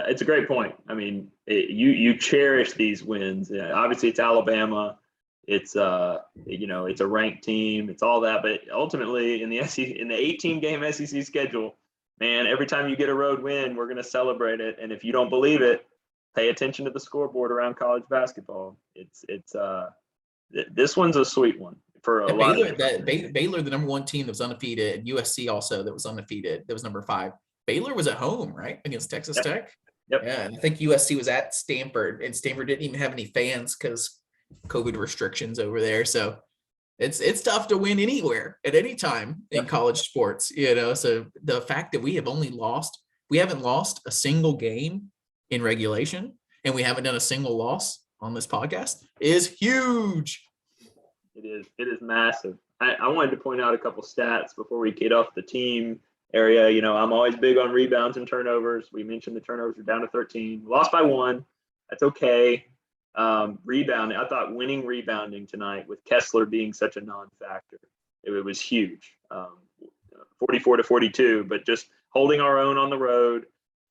It's a great point. I mean, you cherish these wins. Obviously, it's Alabama. It's it's a ranked team. It's all that, but ultimately in the 18 game SEC schedule, man, every time you get a road win, we're going to celebrate it. And if you don't believe it, pay attention to the scoreboard around college basketball. This one's a sweet one for a lot of Baylor, the number 1 team that was undefeated, and USC also that was undefeated. That was number 5. Baylor was at home, right, against Texas Tech. Yep. Yeah, and I think USC was at Stanford, and Stanford didn't even have any fans because COVID restrictions over there. So it's tough to win anywhere at any time in college sports, So the fact that we haven't lost a single game in regulation, and we haven't done a single loss on this podcast is huge. It is massive. I wanted to point out a couple stats before we get off the team area. I'm always big on rebounds and turnovers. We mentioned the turnovers are down to 13. Lost by 1. That's okay. Rebounding. I thought winning rebounding tonight with Kessler being such a non-factor, it was huge. 44-42, but just holding our own on the road.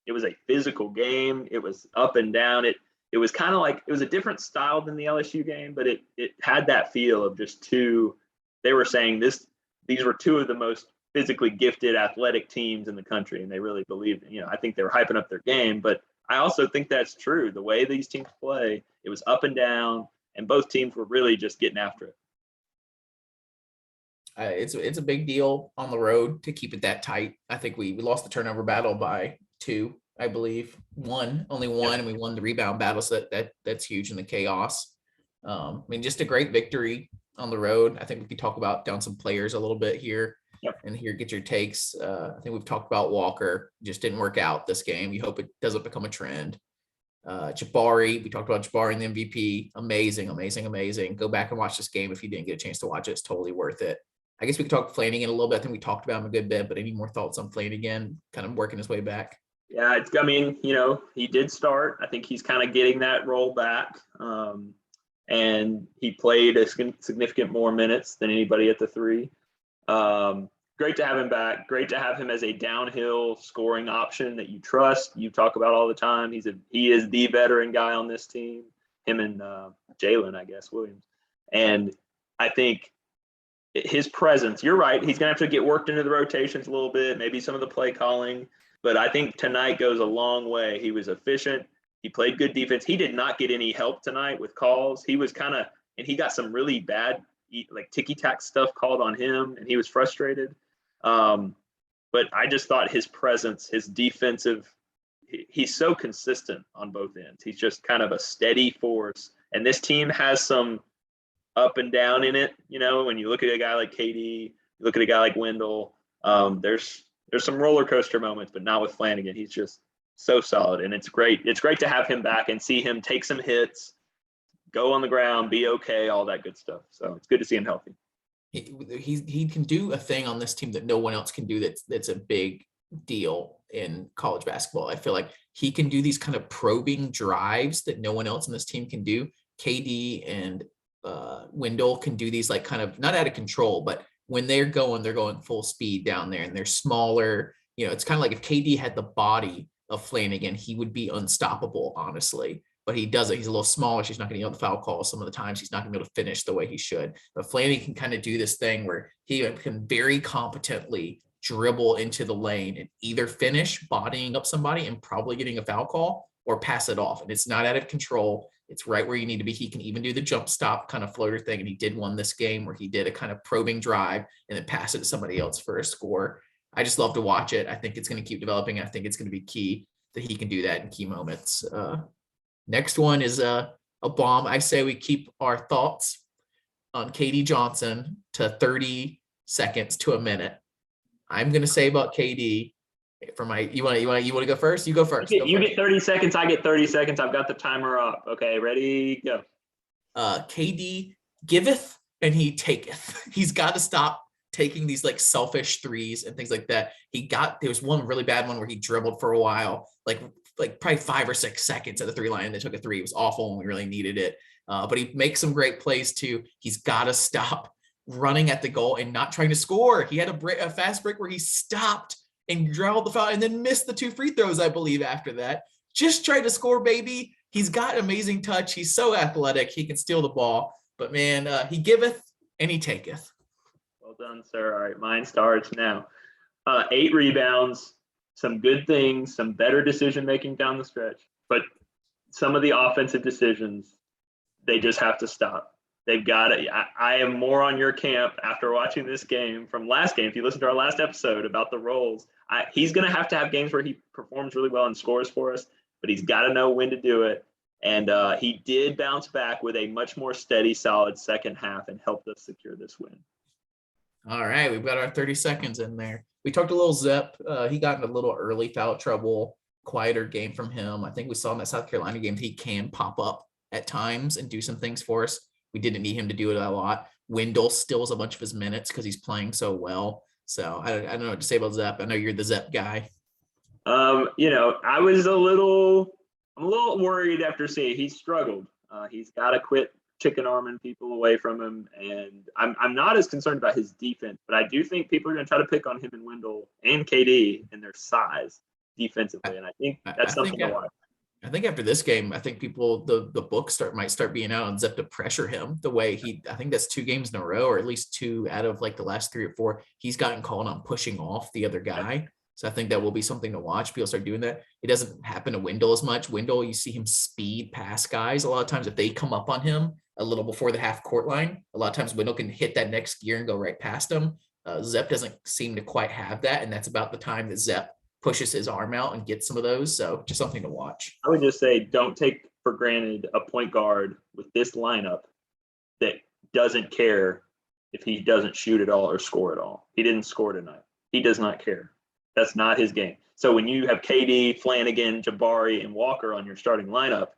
It was a physical game. It was up and down. It was kind of like, it was a different style than the LSU game, but it had that feel of just two. They were saying these were 2 of the most physically gifted athletic teams in the country, and they really believed it. I think they were hyping up their game, but I also think that's true. The way these teams play, it was up and down, and both teams were really just getting after it. It's a big deal on the road to keep it that tight. I think we lost the turnover battle by 2, I believe. Only one, and we won the rebound battle, so that's huge in the chaos. Just a great victory on the road. I think we could talk about down some players a little bit here. Yep. And here, get your takes. I think we've talked about Walker. Just didn't work out this game. You hope it doesn't become a trend. Jabari, we talked about Jabari and the MVP. Amazing. Go back and watch this game if you didn't get a chance to watch it. It's totally worth it. I guess we could talk Flanagan a little bit. I think we talked about him a good bit, but any more thoughts on Flanagan kind of working his way back? Yeah, he did start. I think he's kind of getting that role back. And he played a significant more minutes than anybody at the 3. Great to have him back. Great to have him as a downhill scoring option that you trust. You talk about all the time. He is the veteran guy on this team. Him and Jalen, I guess, Williams. And I think his presence, you're right, he's going to have to get worked into the rotations a little bit, maybe some of the play calling. But I think tonight goes a long way. He was efficient. He played good defense. He did not get any help tonight with calls. He was and he got some really bad, like ticky-tack stuff called on him, and he was frustrated. But I just thought his presence, his defensive, he's so consistent on both ends. He's just kind of a steady force. And this team has some up and down in it. When you look at a guy like KD, you look at a guy like Wendell, there's some roller coaster moments, but not with Flanagan. He's just so solid, and it's great. It's great to have him back and see him take some hits, go on the ground, be okay, all that good stuff. So it's good to see him healthy. He can do a thing on this team that no one else can do. That's a big deal in college basketball. I feel like he can do these kind of probing drives that no one else in this team can do. KD and Wendell can do these like kind of not out of control, but when they're going full speed down there, and they're smaller. You know, it's kind of like if KD had the body of Flanagan, he would be unstoppable, honestly. But he doesn't. He's a little smaller. So he's not going to get the foul call some of the times. He's not going to be able to finish the way he should. But Flanagan can kind of do this thing where he can very competently dribble into the lane and either finish bodying up somebody and probably getting a foul call, or pass it off. And it's not out of control. It's right where you need to be. He can even do the jump stop kind of floater thing. And he did one this game where he did a kind of probing drive and then pass it to somebody else for a score. I just love to watch it. I think it's going to keep developing. I think it's going to be key that he can do that in key moments. Next one is a bomb. I say we keep our thoughts on KD Johnson to 30 seconds to a minute. I'm going to say about KD for my, you want to go first? You go first. You get 30 seconds. I get 30 seconds. I've got the timer up. Okay. Ready? Go. KD giveth and he taketh. He's got to stop taking these like selfish threes and things like that. There was one really bad one where he dribbled for a while, like probably 5 or 6 seconds at the 3 line, and they took a 3. It was awful when we really needed it. But he makes some great plays too. He's got to stop running at the goal and not trying to score. He had a fast break where he stopped and dribbled the foul and then missed the 2 free throws, I believe, after that. Just tried to score, baby. He's got amazing touch. He's so athletic. He can steal the ball. But man, he giveth and he taketh. Well done, sir. All right, mine starts now. 8 rebounds, some good things, some better decision-making down the stretch. But some of the offensive decisions, they just have to stop. They've got to. I am more on your camp after watching this game from last game. If you listen to our last episode about the roles, he's going to have games where he performs really well and scores for us, but he's got to know when to do it. And he did bounce back with a much more steady, solid second half and helped us secure this win. All right, we've got our 30 seconds in there. We talked a little Zep. He got in a little early foul trouble, quieter game from him. I think we saw in that South Carolina game, he can pop up at times and do some things for us. We didn't need him to do it a lot. Wendell steals a bunch of his minutes because he's playing so well. So I don't know what to say about Zep. I know you're the Zep guy. I'm a little worried after seeing he struggled. He's got to quit chicken arming people away from him. And I'm not as concerned about his defense, but I do think people are going to try to pick on him and Wendell and KD and their size defensively. And I think that's something to watch. I think after this game, I think people, the book might start being out on Zep to pressure him the way I think that's 2 games in a row, or at least 2 out of like the last 3 or 4. He's gotten called on pushing off the other guy. So I think that will be something to watch. People start doing that. It doesn't happen to Wendell as much. Wendell, you see him speed past guys. A lot of times if they come up on him a little before the half court line, a lot of times Wendell can hit that next gear and go right past him. Zep doesn't seem to quite have that. And that's about the time that Zep pushes his arm out and gets some of those. So just something to watch. I would just say, don't take for granted a point guard with this lineup that doesn't care if he doesn't shoot at all or score at all. He didn't score tonight. He does not care. That's not his game. So when you have KD, Flanagan, Jabari, and Walker on your starting lineup,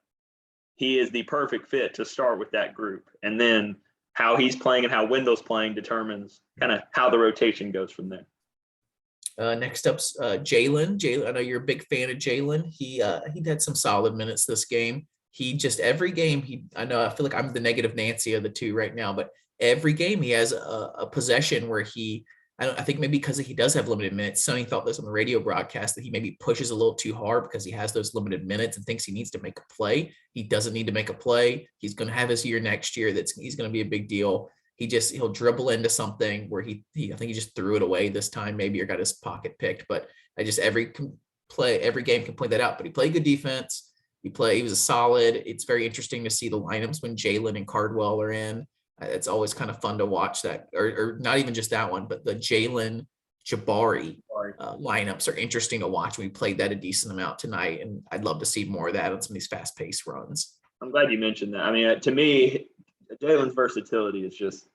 he is the perfect fit to start with that group. And then how he's playing and how Wendell's playing determines kind of how the rotation goes from there. Next up's Jalen. I know you're a big fan of Jalen. He had some solid minutes this game. He just every game I feel like I'm the negative Nancy of the 2 right now, but every game he has a possession where I think maybe because he does have limited minutes. Sonny thought this on the radio broadcast that he maybe pushes a little too hard because he has those limited minutes and thinks he needs to make a play. He doesn't need to make a play. He's going to have his year next year. He's going to be a big deal. He'll dribble into something where I think he just threw it away this time, maybe, or got his pocket picked. But every game can point that out. But he played good defense. He was a solid. It's very interesting to see the lineups when Jalen and Cardwell are in. It's always kind of fun to watch that, or not even just that one, but the Jalen Jabari lineups are interesting to watch. We played that a decent amount tonight, and I'd love to see more of that on some of these fast-paced runs. I'm glad you mentioned that. I mean, to me, Jalen's versatility is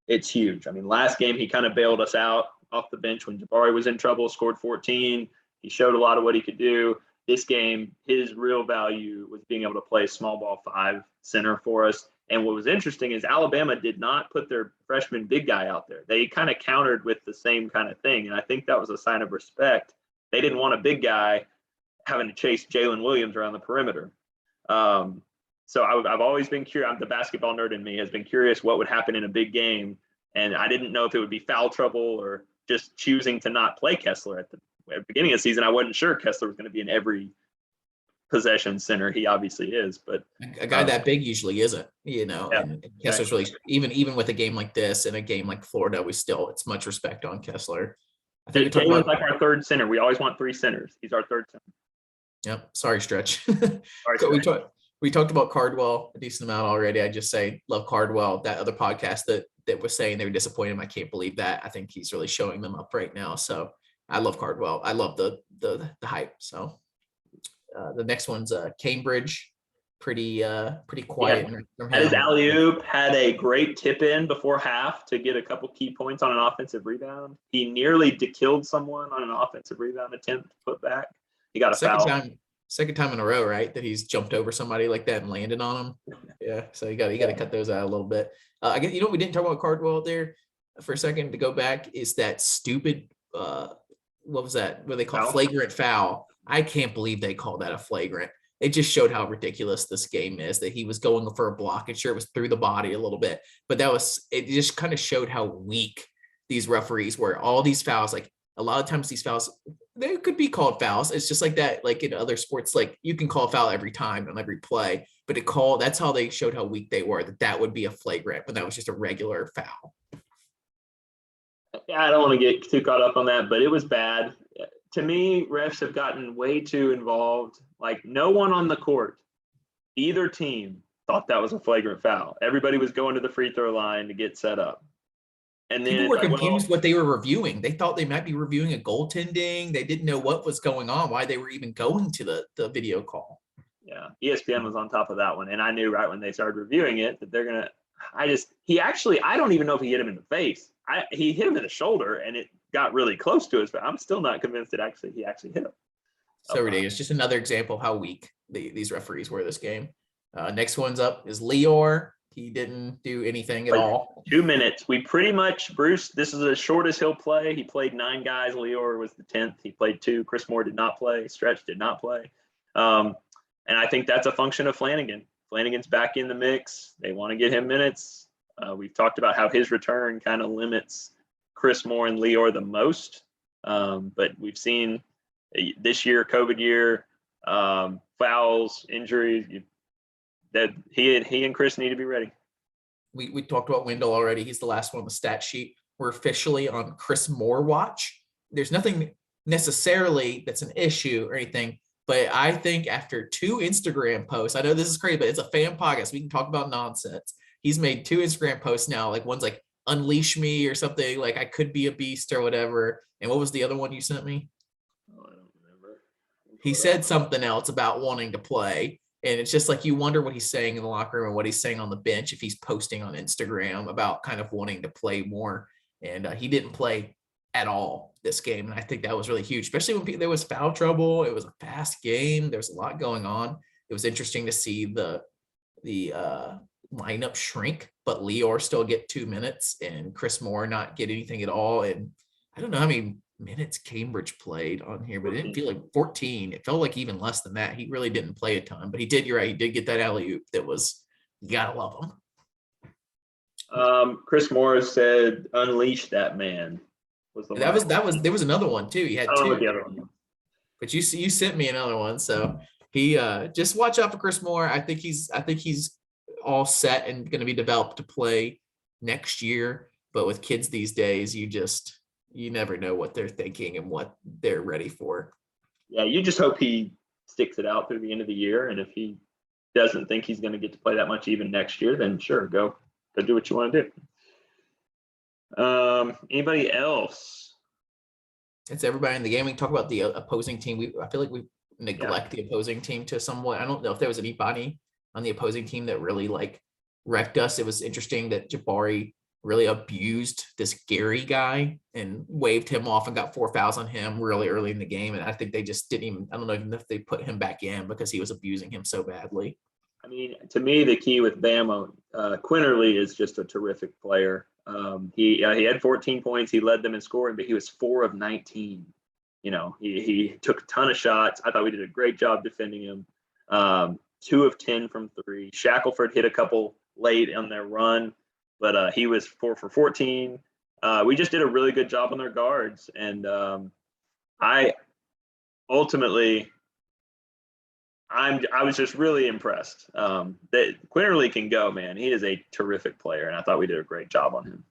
it's huge. I mean, last game he kind of bailed us out off the bench when Jabari was in trouble, scored 14. He showed a lot of what he could do. This game, his real value was being able to play small ball 5 center for us. And what was interesting is Alabama did not put their freshman big guy out there. They kind of countered with the same kind of thing. And I think that was a sign of respect. They didn't want a big guy having to chase Jalen Williams around the perimeter. So I've always been curious. The basketball nerd in me has been curious what would happen in a big game. And I didn't know if it would be foul trouble or just choosing to not play Kessler at the beginning of the season. I wasn't sure Kessler was going to be in every possession center. He obviously is, but a guy that big usually isn't, Yeah, and Kessler's really, even with a game like this and a game like Florida, it's much respect on Kessler. I think Jalen's like our third center. We always want 3 centers. He's our third center. Yep. Sorry, Stretch. Sorry, Stretch. We talked about Cardwell a decent amount already. I just say love Cardwell. That other podcast that was saying they were disappointed him, I can't believe that. I think he's really showing them up right now. So I love Cardwell. I love the hype. So the next one's Cambridge. Pretty quiet. Yeah. Had his alley-oop, had a great tip in before half to get a couple key points on an offensive rebound. He nearly killed someone on an offensive rebound attempt to put back. He got a foul. Second time in a row, right? That he's jumped over somebody like that and landed on him. Yeah. So you got to cut those out a little bit. I guess, we didn't talk about Cardwell there for a second to go back is that stupid, what was that? What they call flagrant foul. I can't believe they called that a flagrant. It just showed how ridiculous this game is, that he was going for a block, and sure, it was through the body a little bit, but it just kind of showed how weak these referees were. All these fouls, like a lot of times these fouls, they could be called fouls. It's just like that, like in other sports, like you can call a foul every time on every play, but that's how they showed how weak they were, that would be a flagrant, but that was just a regular foul. Yeah, I don't want to get too caught up on that, but it was bad. To me, refs have gotten way too involved. Like no one on the court, either team, thought that was a flagrant foul. Everybody was going to the free throw line to get set up. And then people were confused what they were reviewing. They thought they might be reviewing a goaltending. They didn't know what was going on, why they were even going to the video call. Yeah, ESPN was on top of that one. And I knew right when they started reviewing it that they're going to – I don't even know if he hit him in the face. He hit him in the shoulder, and it got really close to us, but I'm still not convinced that he actually hit him. So ridiculous. Just another example of how weak these referees were this game. Next one's up is Lior. He didn't do anything at all. 2 minutes. We pretty much, Bruce, this is the shortest he'll play. He played 9 guys. Lior was the 10th. He played 2. Chris Moore did not play. Stretch did not play. And I think that's a function of Flanagan. Flanagan's back in the mix. They want to get him minutes. We've talked about how his return kind of limits Chris Moore and Lior the most. But we've seen this year, COVID year, fouls, injuries, that he and Chris need to be ready. We talked about Wendell already. He's the last one on the stat sheet. We're officially on Chris Moore watch. There's nothing necessarily that's an issue or anything, but I think after 2 Instagram posts, I know this is crazy, but it's a fan podcast. We can talk about nonsense. He's made 2 Instagram posts now. Like one's like unleash me or something, like I could be a beast or whatever. And what was the other one you sent me? Oh, I don't remember. He said something else about wanting to play. And it's just like you wonder what he's saying in the locker room and what he's saying on the bench if he's posting on Instagram about kind of wanting to play more. And he didn't play at all this game. And I think that was really huge, especially when there was foul trouble. It was a fast game. There's a lot going on. It was interesting to see the lineup shrink, but Lior still get 2 minutes and Chris Moore not get anything at all. And I don't know how many minutes Cambridge played on here, but it didn't feel like 14. It felt like even less than that. He really didn't play a ton, but you're right. He did get that alley-oop that was, you gotta love him. Chris Moore said, "Unleash that man." There was another one too. He had 2. The other one. But you sent me another one. So he just watch out for Chris Moore. I think he's all set and going to be developed to play next year. But with kids these days, you never know what they're thinking and what they're ready for. Yeah, you just hope he sticks it out through the end of the year. And if he doesn't think he's going to get to play that much even next year, then sure, go do what you want to do. Anybody else? It's everybody in the game. We can talk about the opposing team. I feel like we neglect the opposing team to somewhat. I don't know if there was anybody on the opposing team that really like wrecked us. It was interesting that Jabari really abused this Gary guy and waved him off and got 4 fouls on him really early in the game. And I think they just didn't even, I don't know even if they put him back in because he was abusing him so badly. I mean, to me, the key with Bama, Quinterly is just a terrific player. He had 14 points. He led them in scoring, but he was 4 of 19. He took a ton of shots. I thought we did a great job defending him. 2 of 10 from 3. Shackelford hit a couple late on their run, but he was 4 for 14. We just did a really good job on their guards, and I was just really impressed that Quinterly can go, man. He is a terrific player, and I thought we did a great job on him.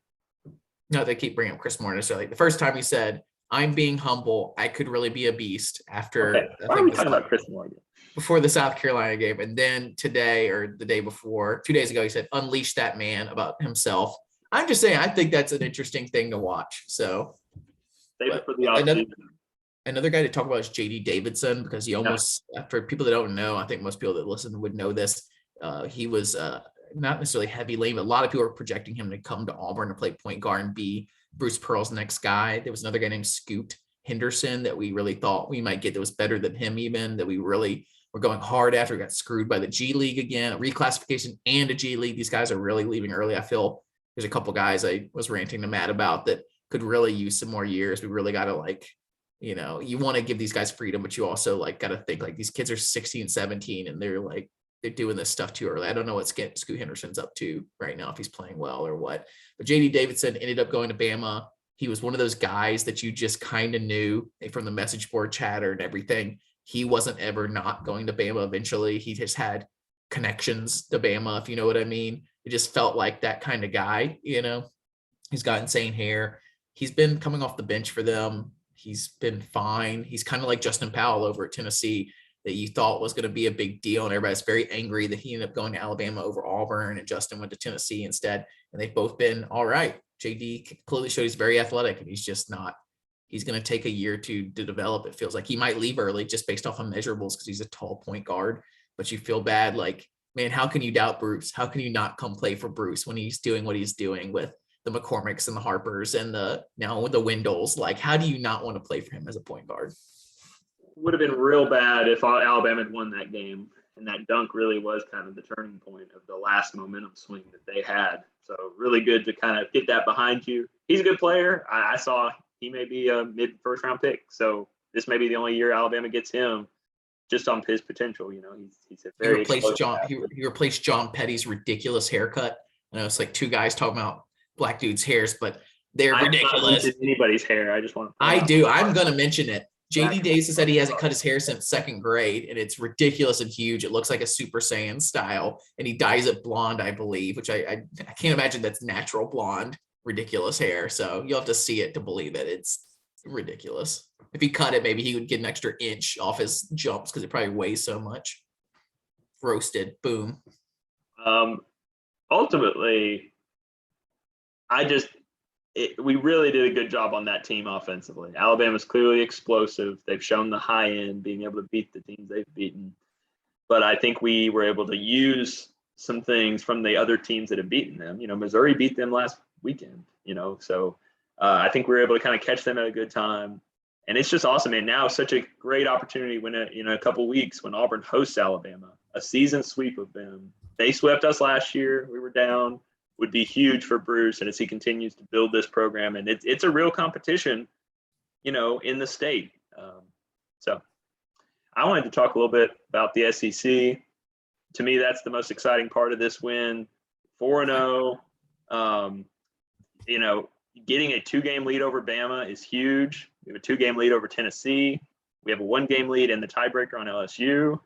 No, they keep bringing up Chris Moore necessarily. The first time he said, "I'm being humble. I could really be a beast." After Okay. Why are we talking about Chris Moore again? Before the South Carolina game, and then today or the day before, 2 days ago, he said, "Unleash that man" about himself. I'm just saying, I think that's an interesting thing to watch. So, save it for the offseason. Another guy to talk about is JD Davidson, because he almost, for people that don't know, I think most people that listen would know this. He was not necessarily heavy lane, but a lot of people are projecting him to come to Auburn to play point guard and be Bruce Pearl's next guy. There was another guy named Scoot Henderson that we really thought we might get that was better than him, even that we really were going hard after. We got screwed by the G League again, a reclassification and a G League. These guys are really leaving early. I feel there's a couple guys I was ranting to Matt about that could really use some more years. We really got to you want to give these guys freedom, but you also got to think these kids are 16, 17, and they're doing this stuff too early. I don't know what Scoot Henderson's up to right now, if he's playing well or what. But JD Davidson ended up going to Bama. He was one of those guys that you just kind of knew from the message board chatter and everything. He wasn't ever not going to Bama eventually. He just had connections to Bama, if you know what I mean. It just felt like that kind of guy, He's got insane hair. He's been coming off the bench for them. He's been fine. He's kind of like Justin Powell over at Tennessee that you thought was going to be a big deal. And everybody's very angry that he ended up going to Alabama over Auburn and Justin went to Tennessee instead. And they've both been all right. JD clearly showed he's very athletic, and he's just not. He's going to take a year to develop. It feels like he might leave early just based off of measurables because he's a tall point guard. But you feel bad, man, how can you doubt Bruce? How can you not come play for Bruce when he's doing what he's doing with the McCormicks and the Harpers and now with the Windells? How do you not want to play for him as a point guard? Would have been real bad if Alabama had won that game. And that dunk really was kind of the turning point of the last momentum swing that they had. So really good to kind of get that behind you. He's a good player. I saw he may be a mid-first round pick. So this may be the only year Alabama gets him just on his potential. He's a very he replaced John Petty's ridiculous haircut. I know it's two guys talking about black dudes' hairs, but they're ridiculous. Not anybody's hair. I just want to. I do. I'm going to mention it. JD Davis said he hasn't cut his hair since second grade, and it's ridiculous and huge. It looks like a Super Saiyan style, and he dyes it blonde, I believe, which I can't imagine that's natural blonde, ridiculous hair. So you'll have to see it to believe it. It's ridiculous. If he cut it, maybe he would get an extra inch off his jumps because it probably weighs so much. Roasted. Boom. Ultimately, we really did a good job on that team offensively. Alabama's clearly explosive. They've shown the high end, being able to beat the teams they've beaten. But I think we were able to use some things from the other teams that have beaten them. Missouri beat them last weekend, so I think we were able to kind of catch them at a good time. And it's just awesome. And now such a great opportunity when in a couple of weeks when Auburn hosts Alabama, a season sweep of them. They swept us last year. We were down. Would be huge for Bruce, and as he continues to build this program, and it's a real competition, in the state. So I wanted to talk a little bit about the SEC. To me, that's the most exciting part of this win. 4-0. Getting a 2-game lead over Bama is huge. We have a 2-game lead over Tennessee. We have a 1-game lead in the tiebreaker on LSU.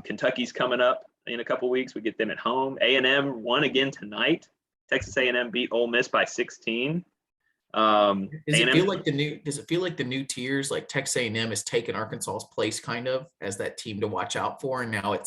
Kentucky's coming up in a couple weeks. We get them at home. A&M won again tonight. Texas A&M beat Ole Miss by 16. Does it feel like the new tiers, like Texas A&M has taken Arkansas's place kind of as that team to watch out for, and now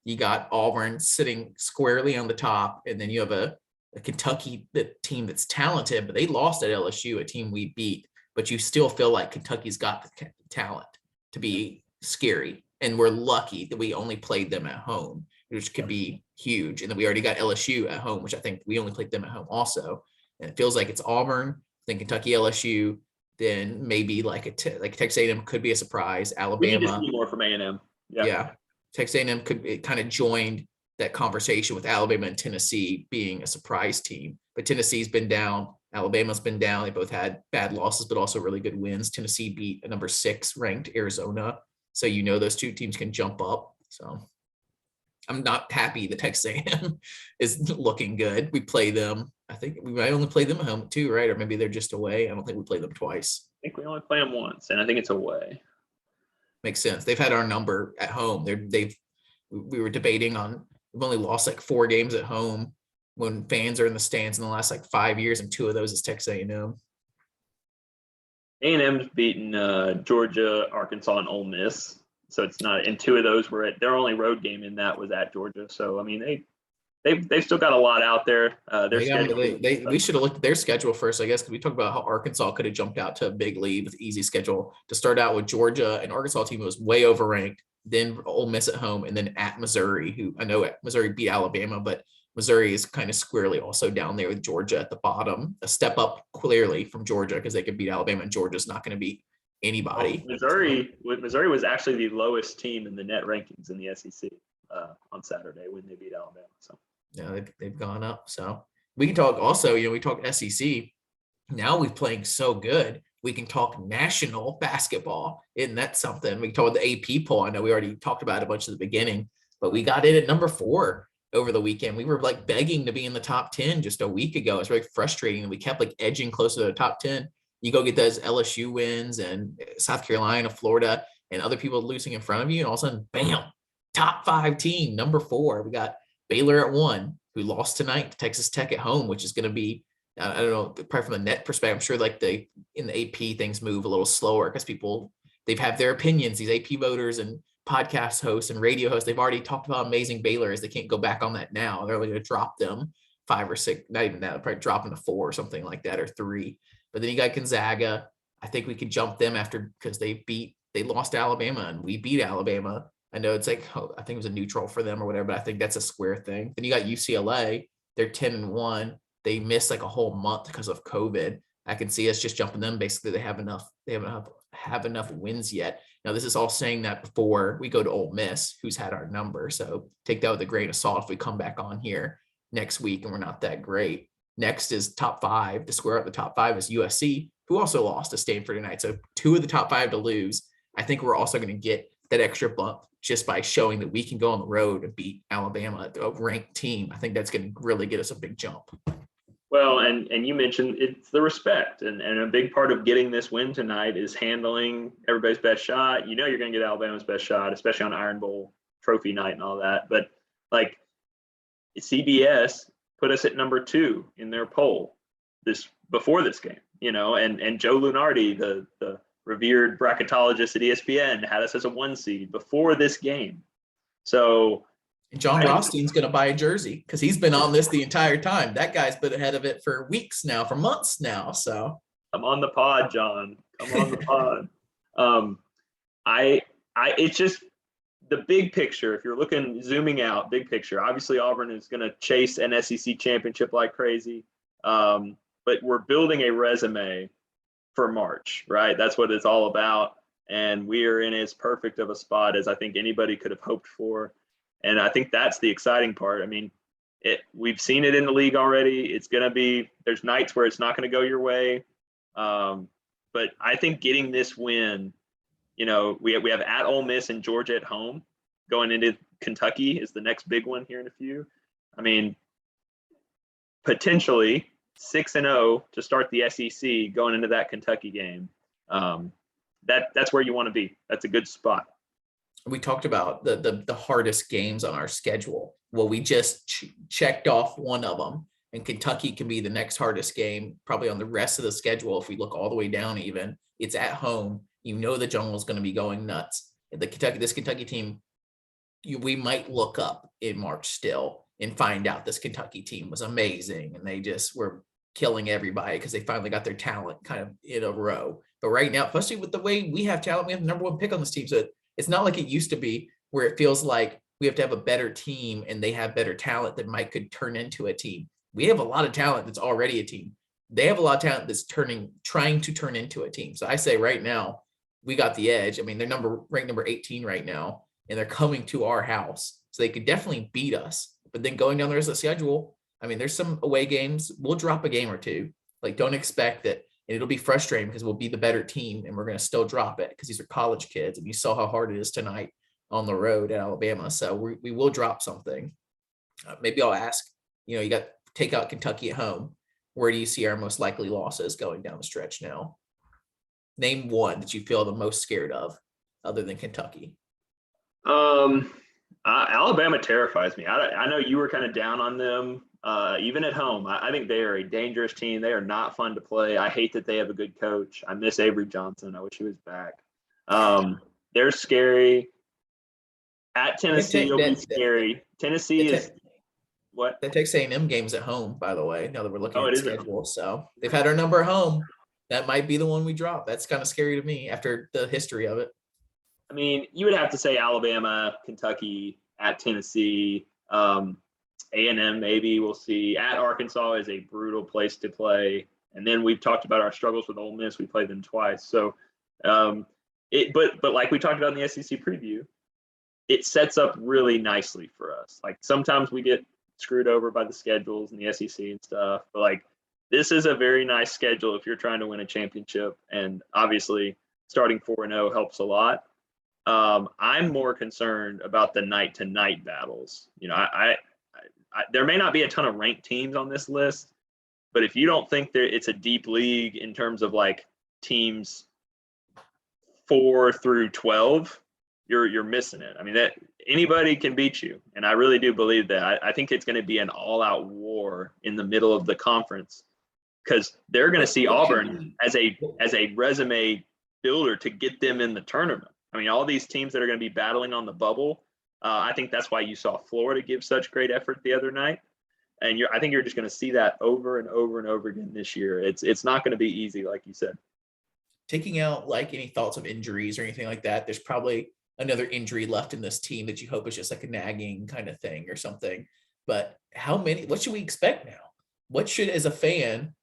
you got Auburn sitting squarely on the top, and then you have a Kentucky team that's talented, but they lost at LSU, a team we beat, but you still feel like Kentucky's got the talent to be scary, and we're lucky that we only played them at home, which could be huge, and then we already got LSU at home, which I think we only played them at home also, and it feels like it's Auburn, then Kentucky, LSU, then maybe like Texas A&M could be a surprise. Alabama. We need to see more from A&M. Yeah. Texas A&M it kind of joined that conversation with Alabama and Tennessee being a surprise team. But Tennessee's been down. Alabama's been down. They both had bad losses, but also really good wins. Tennessee beat a number 6 ranked Arizona. So those two teams can jump up. So I'm not happy that Texas A&M is looking good. We play them. I think we might only play them at home too, right? Or maybe they're just away. I don't think we play them twice. I think we only play them once, and I think it's away. Makes sense. They've had our number at home. We were debating on, we've only lost like 4 games at home when fans are in the stands in the last like 5 years, and 2 of those is Texas A&M. A&M's beaten Georgia, Arkansas, and Ole Miss. So it's not, and 2 of those were at their only road game in that was at Georgia. So I mean, they've still got a lot out there. We should have looked at their schedule first, I guess, because we talked about how Arkansas could have jumped out to a big lead with easy schedule to start out with Georgia, and Arkansas team was way overranked. Then Ole Miss at home, and then at Missouri, who I know Missouri beat Alabama, but Missouri is kind of squarely also down there with Georgia at the bottom. A step up clearly from Georgia because they could beat Alabama, and Georgia's not going to beat anybody. Missouri was actually the lowest team in the net rankings in the SEC on Saturday when they beat Alabama. So yeah, they've gone up. So we can talk also, we talk SEC. Now we're playing so good. We can talk national basketball. Isn't that something? We can talk about the AP poll. I know we already talked about it a bunch at the beginning, but we got in at number 4 over the weekend. We were like begging to be in the top 10 just a week ago. It's very frustrating. And we kept like edging closer to the top 10. You go get those LSU wins and South Carolina, Florida, and other people losing in front of you. And all of a sudden, bam, top 5 team, number 4. We got Baylor at 1, who lost tonight to Texas Tech at home, which is going to be, I don't know, probably from a net perspective, I'm sure like in the AP things move a little slower because they've had their opinions, these AP voters and podcast hosts and radio hosts. They've already talked about how amazing Baylor is. They can't go back on that now. They're only going to drop them 5 or 6, not even that, probably drop them to 4 or something like that, or 3. But then you got Gonzaga. I think we could jump them because they lost to Alabama and we beat Alabama. I know it's like, I think it was a neutral for them or whatever, but I think that's a square thing. Then you got UCLA. They're 10-1. They missed like a whole month because of COVID. I can see us just jumping them. Basically, they have enough wins yet. Now, this is all saying that before we go to Ole Miss, who's had our number. So take that with a grain of salt if we come back on here next week and we're not that great. Next is top 5. To square up the top 5 is USC, who also lost to Stanford tonight. So 2 of the top 5 to lose. I think we're also going to get that extra bump just by showing that we can go on the road and beat Alabama, a ranked team. I think that's going to really get us a big jump. Well, and you mentioned it's the respect, and a big part of getting this win tonight is handling everybody's best shot. You're going to get Alabama's best shot, especially on Iron Bowl trophy night and all that. But like CBS put us at number 2 in their poll before this game, and Joe Lunardi, the revered bracketologist at ESPN, had us as a 1 seed before this game. So John Rothstein's going to buy a jersey because he's been on this the entire time. That guy's been ahead of it for weeks now, for months now. So come on the pod, John. Come on the pod. It's just the big picture. If you're zooming out, big picture, obviously Auburn is going to chase an SEC championship like crazy. But we're building a resume for March, right? That's what it's all about. And we are in as perfect of a spot as I think anybody could have hoped for. And I think that's the exciting part. I mean, we've seen it in the league already. It's going to be, there's nights where it's not going to go your way. But I think getting this win, we have at Ole Miss and Georgia at home. Going into Kentucky is the next big one here in a few. I mean, potentially 6-0 to start the SEC going into that Kentucky game. That's where you want to be. That's a good spot. We talked about the hardest games on our schedule. Well, we just checked off one of them, and Kentucky can be the next hardest game probably on the rest of the schedule. If we look all the way down, even it's at home. The jungle is going to be going nuts. This Kentucky team, we might look up in March still and find out this Kentucky team was amazing and they just were killing everybody because they finally got their talent kind of in a row. But right now, especially with the way we have talent, we have the number 1 pick on this team. So it's not like it used to be where it feels like we have to have a better team and they have better talent that could turn into a team. We have a lot of talent that's already a team. They have a lot of talent that's trying to turn into a team. So I say right now, we got the edge. I mean, they're ranked number 18 right now. and they're coming to our house. So they could definitely beat us. But then going down the rest of the schedule, I mean, there's some away games. We'll drop a game or two. Like, don't expect that. And it'll be frustrating because we'll be the better team and we're going to still drop it because these are college kids. And you saw how hard it is tonight on the road at Alabama. So we will drop something. Maybe I'll ask, you got take out Kentucky at home. Where do you see our most likely losses going down the stretch now? Name one that you feel the most scared of other than Kentucky. Alabama terrifies me. I know you were kind of down on them, even at home. I think they are a dangerous team. They are not fun to play. I hate that they have a good coach. I miss Avery Johnson. I wish he was back. They're scary. At Tennessee, it'll be scary. Tennessee is what? The Texas A&M game's at home, by the way, now that we're looking at the schedule. So they've had our number at home. That might be the one we drop. That's kind of scary to me after the history of it. I mean, you would have to say Alabama, Kentucky, at Tennessee, A&M maybe. We'll see. At Arkansas is a brutal place to play. And then we've talked about our struggles with Ole Miss. We played them twice. So, but like we talked about in the SEC preview, it sets up really nicely for us. Like sometimes we get screwed over by the schedules and the SEC and stuff, but like this is a very nice schedule if you're trying to win a championship. And obviously starting 4-0 helps a lot. I'm more concerned about the night-to-night battles. There may not be a ton of ranked teams on this list, but if you don't think it's a deep league in terms of like teams 4 through 12, you're missing it. I mean, that anybody can beat you, and I really do believe that. I think it's going to be an all-out war in the middle of the conference because they're going to see Auburn as a resume builder to get them in the tournament. I mean, all these teams that are going to be battling on the bubble, I think that's why you saw Florida give such great effort the other night. And I think you're just going to see that over and over and over again this year. It's not going to be easy, like you said. Taking out like any thoughts of injuries or anything like that, there's probably another injury left in this team that you hope is just like a nagging kind of thing or something. But what should we expect now? What should, as a fan,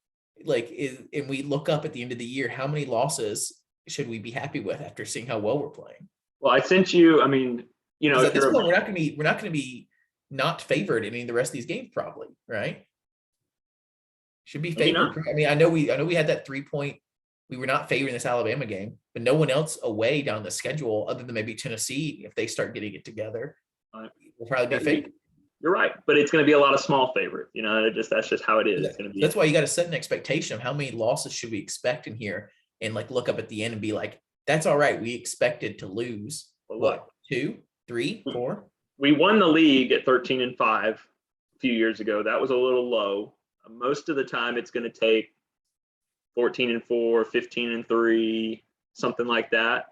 and we look up at the end of the year, how many losses should we be happy with after seeing how well we're playing? Well, I sent you, I mean, at this point, we're not going to be not favored in any of the rest of these games, probably, right? Should be favored. I mean, I know we had that 3-point. We were not favoring this Alabama game, but no one else away down the schedule other than maybe Tennessee, if they start getting it together, will probably be favored. You're right, but it's going to be a lot of small favorites. That's just how it is. It's going to be. That's why you got to set an expectation of how many losses should we expect in here, and like look up at the end and be like, that's all right. We expected to lose. What? 2, 3, 4? We won the league at 13-5 a few years ago. That was a little low. Most of the time, it's going to take 14-4, 15-3, something like that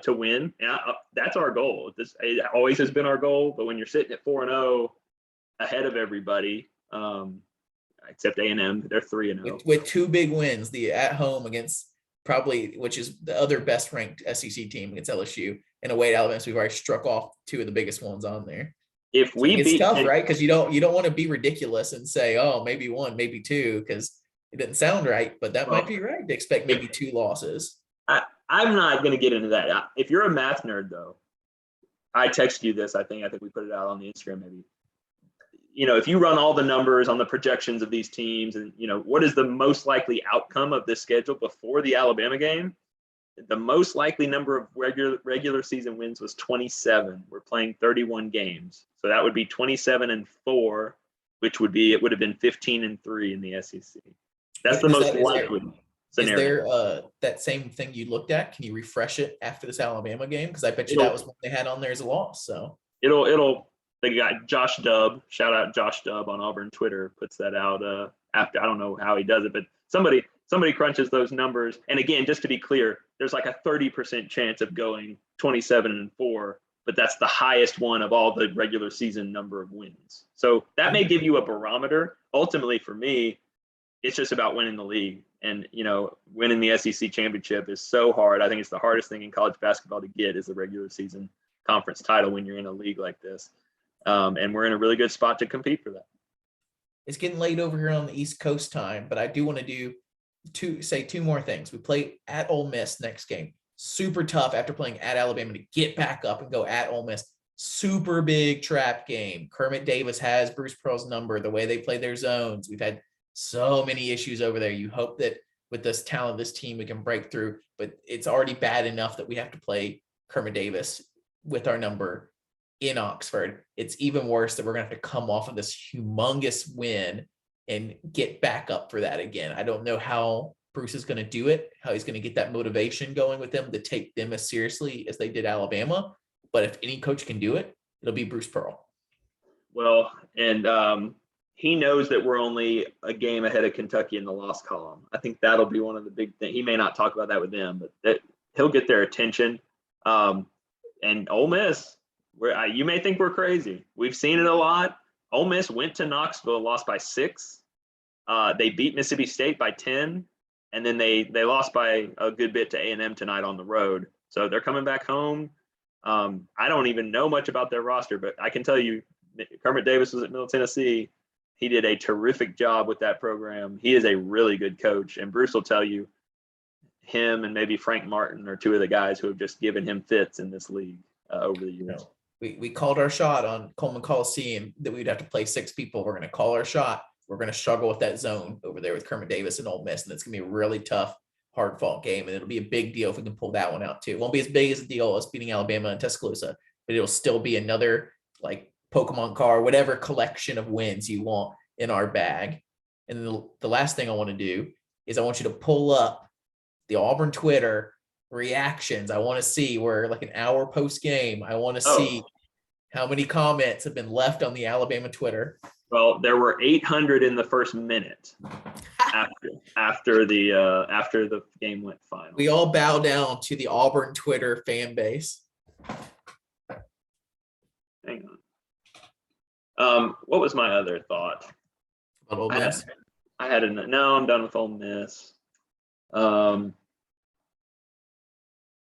to win. Yeah, that's our goal. It always has been our goal. But when you're sitting at 4-0 ahead of everybody, except A&M, they're 3-0 with 2 big wins. The at home against which is the other best ranked SEC team against LSU, and away at Alabama. So we've already struck off 2 of the biggest ones on there. If we it's tough, right? Because you don't want to be ridiculous and say, oh, maybe 1, maybe 2, because it didn't sound right, but that might be right to expect maybe 2 losses. I'm not going to get into that. If you're a math nerd, though, I texted you this. I think we put it out on the Instagram maybe. If you run all the numbers on the projections of these teams and, what is the most likely outcome of this schedule before the Alabama game, the most likely number of regular season wins was 27. We're playing 31 games. So that would be 27-4, which would have been 15-3 in the SEC. That's the most likely scenario. Is there that same thing you looked at? Can you refresh it after this Alabama game? Because I bet you that was what they had on there as a loss. So the guy Josh Dubb, shout out Josh Dubb on Auburn Twitter, puts that out after. I don't know how he does it, but somebody crunches those numbers. And again, just to be clear, there's like a 30% chance of going 27-4, but that's the highest one of all the regular season number of wins. So that may give you a barometer. Ultimately, for me, it's just about winning the league. And, winning the SEC championship is so hard. I think it's the hardest thing in college basketball to get is the regular season conference title when you're in a league like this. And we're in a really good spot to compete for that. It's getting late over here on the East Coast time, but I do want to do 2 more things. We play at Ole Miss next game. super tough after playing at Alabama to get back up and go at Ole Miss. Super big trap game. Kermit Davis has Bruce Pearl's number, the way they play their zones. We've had so many issues over there. You hope that with this talent, this team, we can break through, but it's already bad enough that we have to play Kermit Davis with our number in Oxford. It's even worse that we're going to have to come off of this humongous win and get back up for that again. I don't know how Bruce is going to do it, how he's going to get that motivation going with them to take them as seriously as they did Alabama. But if any coach can do it, it'll be Bruce Pearl. Well, and he knows that we're only a game ahead of Kentucky in the loss column. I think that'll be one of the big things. He may not talk about that with them, but he'll get their attention. And Ole Miss, you may think we're crazy. We've seen it a lot. Ole Miss went to Knoxville, lost by 6. They beat Mississippi State by 10, and then they lost by a good bit to A&M tonight on the road. So they're coming back home. I don't even know much about their roster, but I can tell you Kermit Davis was at Middle Tennessee. He did a terrific job with that program. He is a really good coach, and Bruce will tell you him and maybe Frank Martin are two of the guys who have just given him fits in this league over the years. We called our shot on Coleman Coliseum that we'd have to play 6 people. We're going to call our shot. We're going to struggle with that zone over there with Kermit Davis and Ole Miss, and it's going to be a really tough, hard-fought game, and it'll be a big deal if we can pull that one out too. It won't be as big as a deal as beating Alabama and Tuscaloosa, but it'll still be another like Pokemon card, whatever collection of wins you want in our bag. And the last thing I want to do is I want you to pull up the Auburn Twitter reactions. I want to see where like an hour post game. I want to see how many comments have been left on the Alabama Twitter. Well, there were 800 in the first minute after the game went final. We all bow down to the Auburn Twitter fan base. Hang on. What was my other thought? About Ole Miss? No, I'm done with Ole Miss.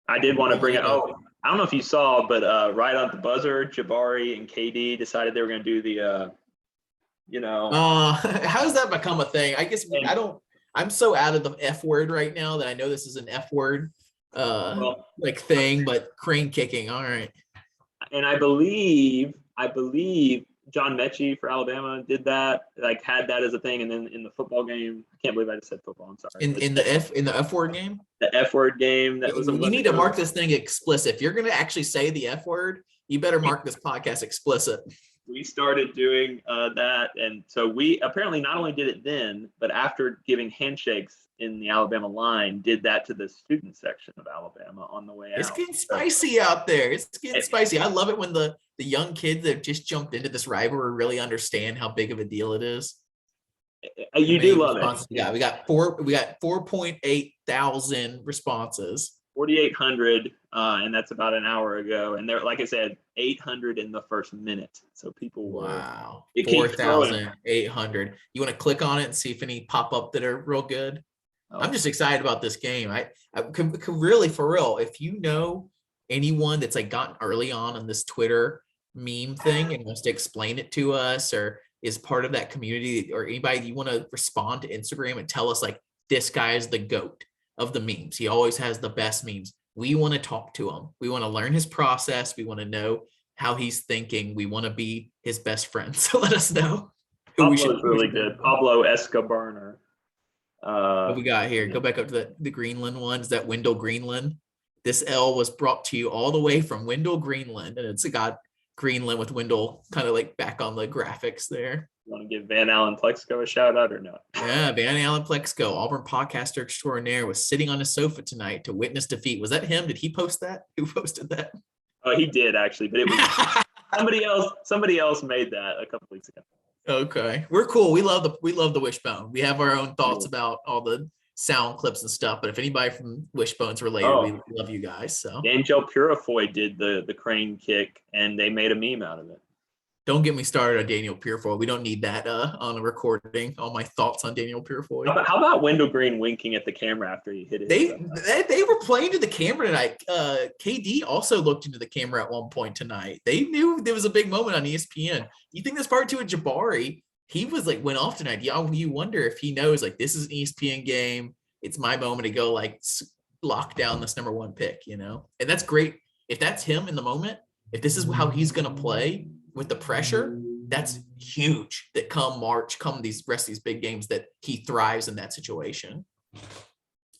I did want to bring it. I don't know if you saw, but right on the buzzer, Jabari and KD decided they were going to do the, how does that become a thing? I guess I'm so out of the F word right now that I know this is an F word thing, but crane kicking. All right. And I believe John Mechie for Alabama did that, had that as a thing. And then in the football game, I can't believe I just said football. I'm sorry. In the F word game? The F word game. You need to mark this thing explicit. If you're going to actually say the F word, you better mark this podcast explicit. We started doing that. And so we apparently not only did it then, but after giving handshakes in the Alabama line, did that to the student section of Alabama on the way out. It's getting spicy out there. It's getting spicy. I love it when the young kids that just jumped into this rivalry really understand how big of a deal it is. You do love it. Yeah, we got 4.8 thousand responses. 4,800, and that's about an hour ago. And there, like I said, 800 in the first minute. So people were 4,800. You want to click on it and see if any pop up that are real good? I'm just excited about this game. I could really, for real, if you know anyone that's gotten early on in this Twitter meme thing and wants to explain it to us, or is part of that community, or anybody you want to respond to Instagram and tell us this guy is the GOAT of the memes. He always has the best memes. We want to talk to him. We want to learn his process. We want to know how he's thinking. We want to be his best friend. So let us know. Pablo's really good. Pablo Escobarner. What we got here? Go back up to the Greenland one. Is that Wendell Greenland? This L was brought to you all the way from Wendell Greenland, and it's got Greenland with Wendell kind of back on the graphics there. You want to give Van Allen Plexco a shout out or not? Yeah, Van Allen Plexco, Auburn podcaster extraordinaire, was sitting on his sofa tonight to witness defeat. Was that him? Did he post that? Who posted that? Oh, he did actually, but it was somebody else made that a couple weeks ago. Okay, we're cool. We love the Wishbone. We have our own thoughts about all the sound clips and stuff, but if anybody from Wishbone's related, we love you guys. So Angel Purifoy did the crane kick, and they made a meme out of it. Don't get me started on Daniel Purifoy. We don't need that on a recording. All my thoughts on Daniel Purifoy. How about Wendell Green winking at the camera after he hit it? They were playing to the camera tonight. KD also looked into the camera at one point tonight. They knew there was a big moment on ESPN. You think that's part two of Jabari? He was went off tonight. You wonder if he knows this is an ESPN game. It's my moment to go lock down this number 1 pick, and that's great. If that's him in the moment, if this is how he's going to play with the pressure, that's huge that come March, come these rest of these big games, that he thrives in that situation.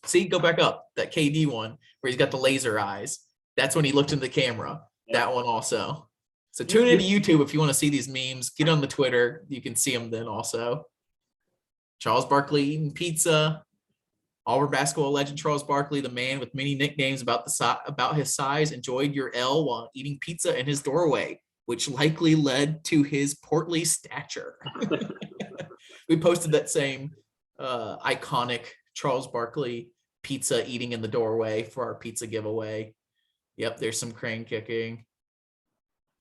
See, go back up that KD one where he's got the laser eyes. That's when he looked into the camera. Yeah. That one also. So tune into YouTube if you want to see these memes. Get on the Twitter. You can see them then also. Charles Barkley eating pizza. Auburn basketball legend Charles Barkley, the man with many nicknames about his size, enjoyed your L while eating pizza in his doorway, which likely led to his portly stature. We posted that same iconic Charles Barkley pizza eating in the doorway for our pizza giveaway. Yep, there's some crane kicking.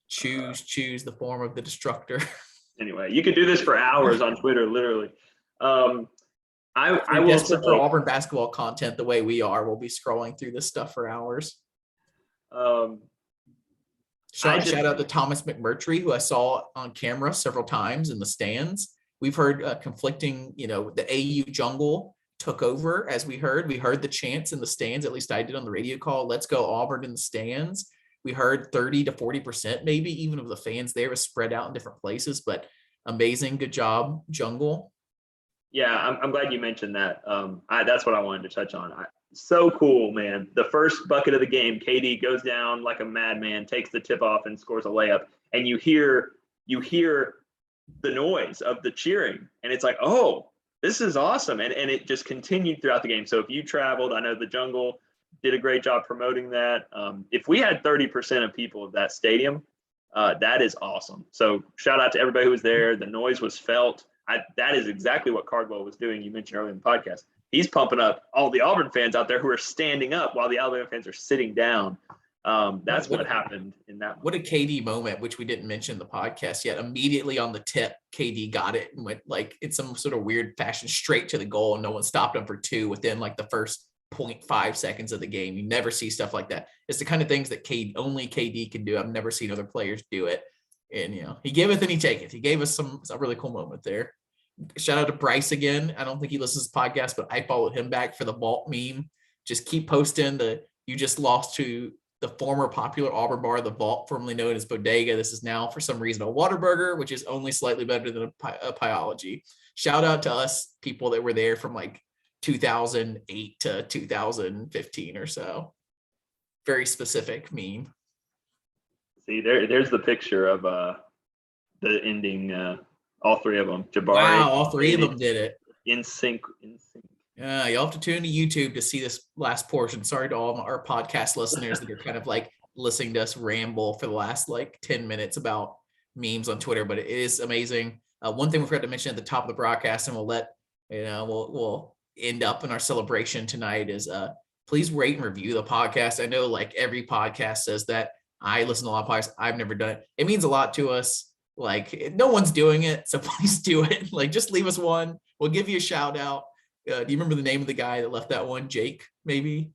Choose the form of the destructor. Anyway, you could do this for hours on Twitter, literally. I will desperate for Auburn basketball content the way we are. We'll be scrolling through this stuff for hours. Shout out to Thomas McMurtry, who I saw on camera several times in the stands. We've heard conflicting, the AU jungle took over, as we heard. We heard the chants in the stands, at least I did on the radio call, "Let's go Auburn" in the stands. We heard 30 to 40% maybe even of the fans there was spread out in different places, but amazing. Good job, jungle. Yeah, I'm glad you mentioned that. That's what I wanted to touch on. So cool, man. The first bucket of the game, KD goes down like a madman, takes the tip off and scores a layup. And you hear the noise of the cheering. And it's like, oh, this is awesome. And it just continued throughout the game. So if you traveled, I know the jungle did a great job promoting that. If we had 30% of people of that stadium, that is awesome. So shout out to everybody who was there. The noise was felt. That is exactly what Cardwell was doing. You mentioned earlier in the podcast. He's pumping up all the Auburn fans out there who are standing up while the Alabama fans are sitting down. That's what happened in that one. What a KD moment, which we didn't mention in the podcast yet. Immediately on the tip, KD got it and went like in some sort of weird fashion straight to the goal, and no one stopped him for 2 within like the first 0.5 seconds of the game. You never see stuff like that. It's the kind of things that only KD can do. I've never seen other players do it. And, he giveth and he taketh. He gave us a really cool moment there. Shout out to Bryce again. I don't think he listens to the podcast, but I followed him back for the vault meme. Just keep posting you just lost to the former popular Auburn bar, the Vault, formerly known as Bodega. This is now, for some reason, a Whataburger, which is only slightly better than a Pyology. Shout out to us people that were there from like 2008 to 2015 or so. Very specific meme. See, there's the picture of the ending. All 3 of them. Jabari. Wow, all 3 of them did it. In sync. Yeah, you'll have to tune to YouTube to see this last portion. Sorry to all our podcast listeners that are kind of like listening to us ramble for the last like 10 minutes about memes on Twitter, but it is amazing. One thing we forgot to mention at the top of the broadcast, and we'll end up in our celebration tonight, is please rate and review the podcast. I know like every podcast says that. I listen to a lot of podcasts. I've never done it. It means a lot to us. Like no one's doing it, so please do it. Like just leave us one. We'll give you a shout out. Do you remember the name of the guy that left that one? Jake, maybe?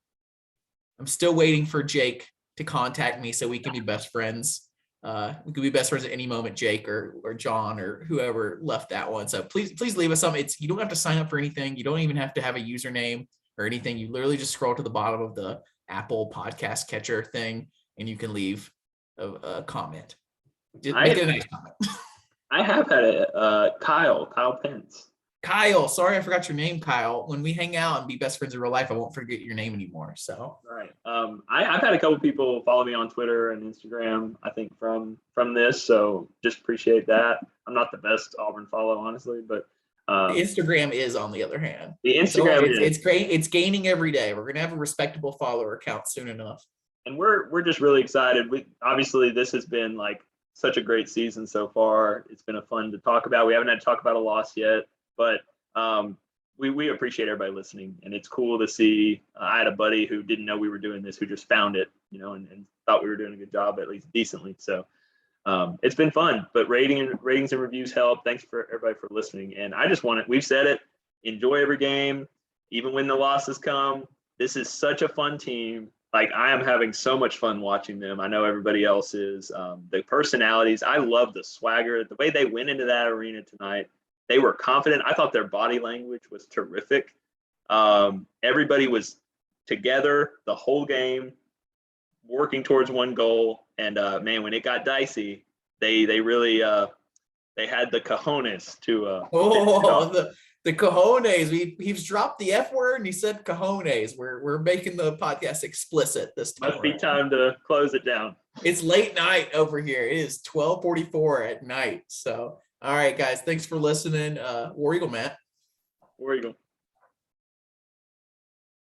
I'm still waiting for Jake to contact me so we can be best friends. We could be best friends at any moment, Jake or John or whoever left that one. So please leave us some. You don't have to sign up for anything. You don't even have to have a username or anything. You literally just scroll to the bottom of the Apple podcast catcher thing and you can leave a comment. Just make it a nice comment. I have had Kyle Pence. Kyle, sorry I forgot your name, Kyle. When we hang out and be best friends in real life, I won't forget your name anymore. So right. I've had a couple people follow me on Twitter and Instagram, I think from this. So just appreciate that. I'm not the best Auburn follow, honestly, but the Instagram is, on the other hand. The Instagram it's great. It's gaining every day. We're gonna have a respectable follower count soon enough. And we're just really excited. Obviously this has been like such a great season so far. It's been fun to talk about. We haven't had to talk about a loss yet, but we appreciate everybody listening, and it's cool to see. I had a buddy who didn't know we were doing this, who just found it, and thought we were doing a good job, at least decently. So it's been fun, but ratings and reviews help. Thanks for everybody for listening. And I just we've said it, enjoy every game, even when the losses come. This is such a fun team. Like, I am having so much fun watching them. I know everybody else is. The personalities, I love the swagger, the way they went into that arena tonight. They were confident. I thought their body language was terrific. Everybody was together the whole game, working towards one goal. And man, when it got dicey, they really they had the cojones to finish it off. The cojones. He's dropped the F word and he said cojones. We're making the podcast explicit this time. Must be time to close it down. It's late night over here. It is 12:44 at night. So, all right, guys, thanks for listening. War Eagle, Matt. War Eagle.